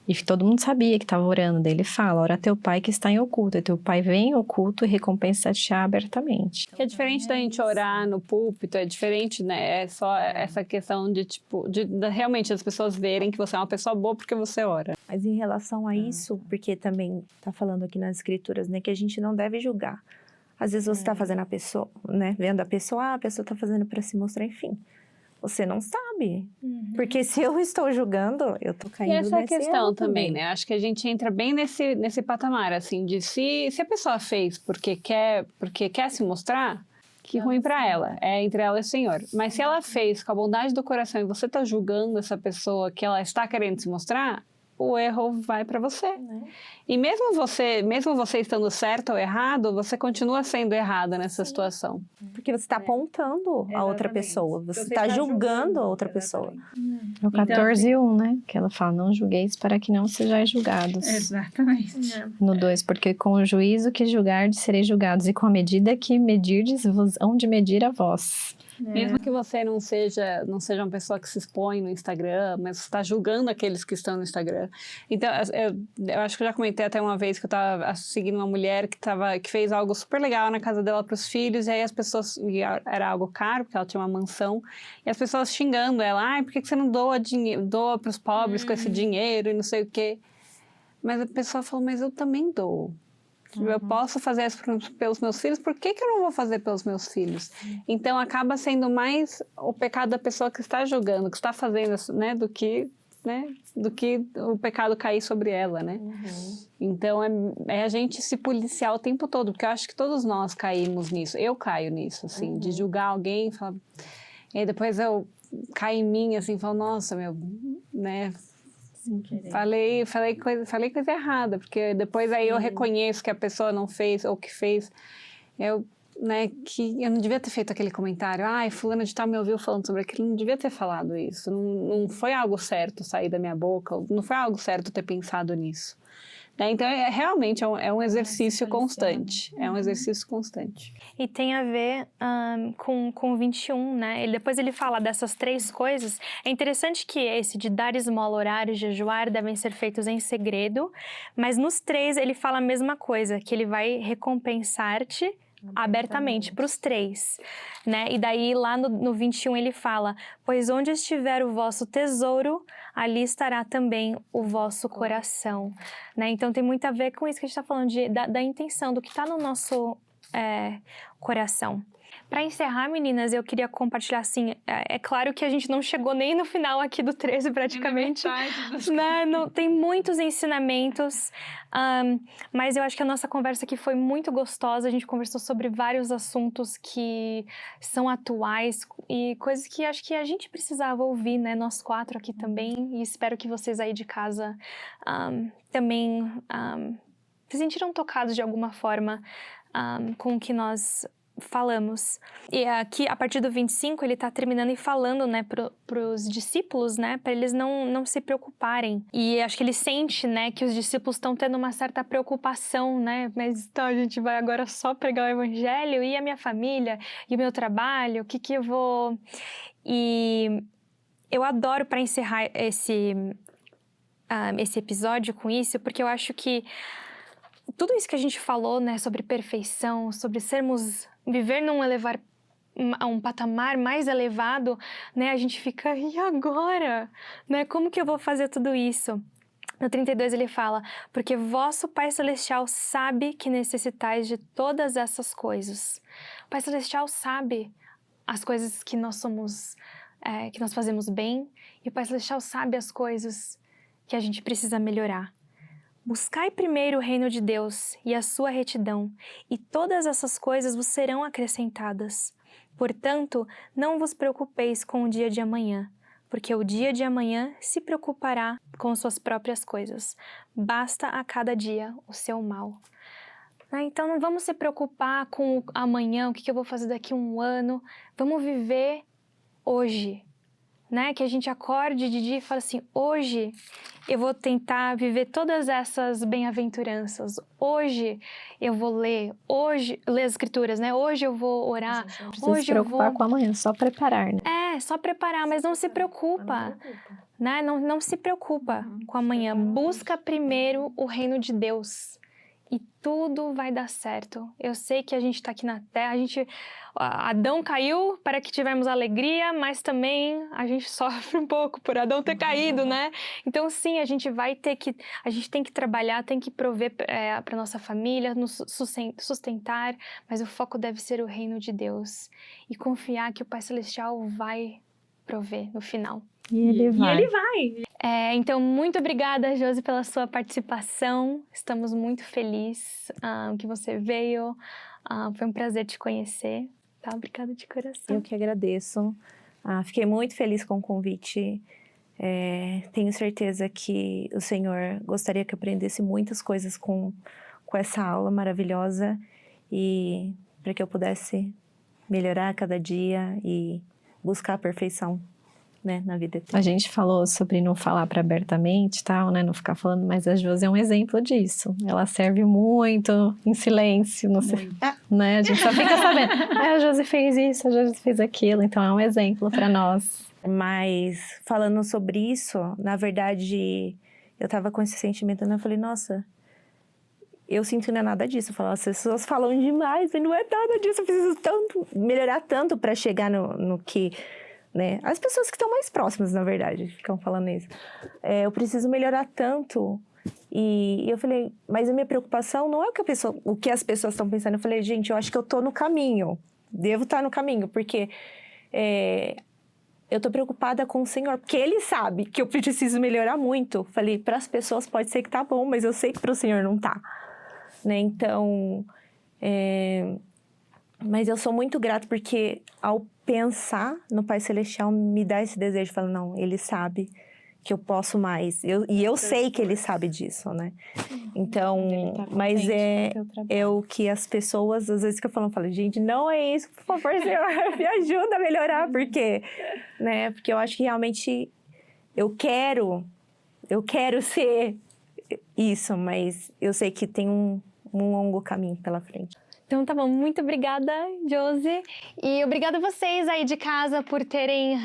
E todo mundo sabia que estava orando. Daí ele fala, ora teu pai que está em oculto. E teu pai vem em oculto e recompensa-te abertamente. Que é diferente da gente orar no púlpito, é diferente, né? É só essa questão de, tipo, realmente as pessoas verem que você é uma pessoa boa porque você ora. Mas em relação a isso, porque também está falando aqui nas escrituras, né, que a gente não deve julgar. Às vezes você está fazendo a pessoa, né, vendo a pessoa está fazendo para se mostrar, enfim. Você não sabe. Porque se eu estou julgando, eu estou caindo E essa é a nesse questão erro também, né? Acho que a gente entra bem nesse patamar, assim, de se a pessoa fez porque quer se mostrar, que ruim pra ela. É entre ela e o Senhor. Mas se ela fez com a bondade do coração e você tá julgando essa pessoa que ela está querendo se mostrar, o erro vai para você. E mesmo você estando certo ou errado, você continua sendo errada nessa situação. Porque você está apontando a outra pessoa. Você está julgando a outra pessoa. É o 14:1, né? Que ela fala, não julgueis para que não sejais julgados. Exatamente. No 2, porque com o juízo que julgardes sereis julgados, e com a medida que medirdes vos hão de medir a vós. Mesmo que você não seja uma pessoa que se expõe no Instagram, mas você está julgando aqueles que estão no Instagram. Então, eu acho que eu já comentei até uma vez que eu estava seguindo uma mulher que fez algo super legal na casa dela para os filhos, e aí as pessoas, e era algo caro, porque ela tinha uma mansão, e as pessoas xingando ela, por que você não doa para os pobres com esse dinheiro e não sei o quê. Mas a pessoa falou, mas eu também dou. Eu posso fazer isso pelos meus filhos, por que eu não vou fazer pelos meus filhos? Então, acaba sendo mais o pecado da pessoa que está julgando, que está fazendo, né, do que o pecado cair sobre ela, né? Então, é a gente se policiar o tempo todo, porque eu acho que todos nós caímos nisso. Eu caio nisso, assim, de julgar alguém e falar... E aí depois eu caio em mim, assim, falo, nossa, né... Falei coisa errada, porque depois aí eu reconheço que a pessoa não fez ou que fez, que eu não devia ter feito aquele comentário, fulano de tal me ouviu falando sobre aquilo, não devia ter falado isso, não foi algo certo sair da minha boca, não foi algo certo ter pensado nisso. Então, realmente é um exercício constante. É um exercício constante. E tem a ver com 21, né? Depois ele fala dessas 3 coisas. É interessante que esse de dar esmola, orar e jejuar devem ser feitos em segredo, mas nos 3 ele fala a mesma coisa, que ele vai recompensar-te abertamente para os 3, né? E daí lá no 21 ele fala, pois onde estiver o vosso tesouro, ali estará também o vosso coração, né? Então tem muito a ver com isso que a gente está falando, da intenção, do que está no nosso coração. Para encerrar, meninas, eu queria compartilhar, assim, é claro que a gente não chegou nem no final aqui do 13 praticamente, né? Tem muitos ensinamentos, mas eu acho que a nossa conversa aqui foi muito gostosa, a gente conversou sobre vários assuntos que são atuais e coisas que acho que a gente precisava ouvir, né? Nós 4 aqui também, e espero que vocês aí de casa também se sentiram tocados de alguma forma com o que nós falamos. E aqui, a partir do 25, ele tá terminando e falando, né, pros discípulos, né, para eles não se preocuparem. E acho que ele sente, né, que os discípulos estão tendo uma certa preocupação, né, mas então a gente vai agora só pregar o evangelho, e a minha família, e o meu trabalho, o que eu vou... E eu adoro, para encerrar esse episódio com isso, porque eu acho que tudo isso que a gente falou, né, sobre perfeição, sobre viver um patamar mais elevado, né, a gente fica, e agora? Né, como que eu vou fazer tudo isso? No 32 ele fala, porque vosso Pai Celestial sabe que necessitais de todas essas coisas. O Pai Celestial sabe as coisas que nós somos, que nós fazemos bem, e o Pai Celestial sabe as coisas que a gente precisa melhorar. Buscai primeiro o reino de Deus e a sua retidão, e todas essas coisas vos serão acrescentadas. Portanto, não vos preocupeis com o dia de amanhã, porque o dia de amanhã se preocupará com suas próprias coisas. Basta a cada dia o seu mal. Então, não vamos se preocupar com amanhã, o que eu vou fazer daqui a um ano. Vamos viver hoje. Né? Que a gente acorde de dia e fale assim, hoje eu vou tentar viver todas essas bem-aventuranças, hoje eu vou ler as escrituras, né? Hoje eu vou orar, hoje se preocupar com amanhã, só preparar, né? Só preparar, mas não se preocupa, né? Não se preocupa com amanhã, busca primeiro o reino de Deus. E tudo vai dar certo. Eu sei que a gente está aqui na Terra, Adão caiu para que tivermos alegria, mas também a gente sofre um pouco por Adão ter caído, né? Então, sim, a gente tem que trabalhar, tem que prover para nossa família, nos sustentar, mas o foco deve ser o reino de Deus e confiar que o Pai Celestial vai prover no final. E ele vai. Então, muito obrigada, Josi, pela sua participação. Estamos muito felizes que você veio. Foi um prazer te conhecer. Tá? Obrigada de coração. Eu que agradeço. Fiquei muito feliz com o convite. Tenho certeza que o Senhor gostaria que eu aprendesse muitas coisas com essa aula maravilhosa e para que eu pudesse melhorar a cada dia e buscar a perfeição. Né, na vida. A gente falou sobre não falar abertamente, tal, né, não ficar falando, mas a Josi é um exemplo disso. Ela serve muito em silêncio, né? A gente só fica sabendo. A Josi fez isso, a Josi fez aquilo, então é um exemplo para nós. Mas falando sobre isso, na verdade, eu tava com esse sentimento, né? Eu falei, nossa, eu sinto que não é nada disso. Eu falo, as pessoas falam demais, e não é nada disso. Eu preciso melhorar tanto para chegar no que... Né? As pessoas que estão mais próximas, na verdade, ficam falando isso. Eu preciso melhorar tanto. E eu falei, mas a minha preocupação não é o que as pessoas estão pensando. Eu falei, gente, eu acho que eu tô no caminho. Devo estar no caminho, porque eu tô preocupada com o Senhor, porque Ele sabe que eu preciso melhorar muito. Falei, para as pessoas pode ser que tá bom, mas eu sei que para o Senhor não tá. Né? Então, mas eu sou muito grata, porque ao pensar no Pai Celestial me dá esse desejo, fala, não, Ele sabe que eu posso mais, e eu sei que Ele sabe disso, né? Então, tá, mas é o que as pessoas, às vezes que eu falo, gente, não é isso, por favor, Senhor, me ajuda a melhorar, porque eu acho que realmente eu quero ser isso, mas eu sei que tem um longo caminho pela frente. Então tá bom, muito obrigada, Josi. E obrigada a vocês aí de casa por terem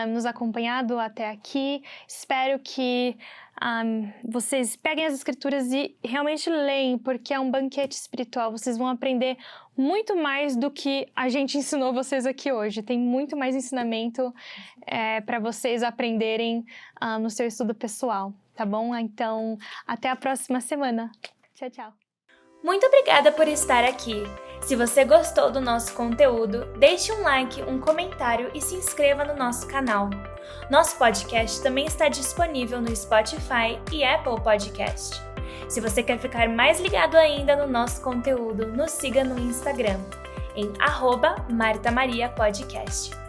nos acompanhado até aqui. Espero que vocês peguem as escrituras e realmente leem, porque é um banquete espiritual. Vocês vão aprender muito mais do que a gente ensinou vocês aqui hoje. Tem muito mais ensinamento para vocês aprenderem no seu estudo pessoal, tá bom? Então, até a próxima semana. Tchau, tchau. Muito obrigada por estar aqui. Se você gostou do nosso conteúdo, deixe um like, um comentário e se inscreva no nosso canal. Nosso podcast também está disponível no Spotify e Apple Podcast. Se você quer ficar mais ligado ainda no nosso conteúdo, nos siga no Instagram, em @MartaMariaPodcast.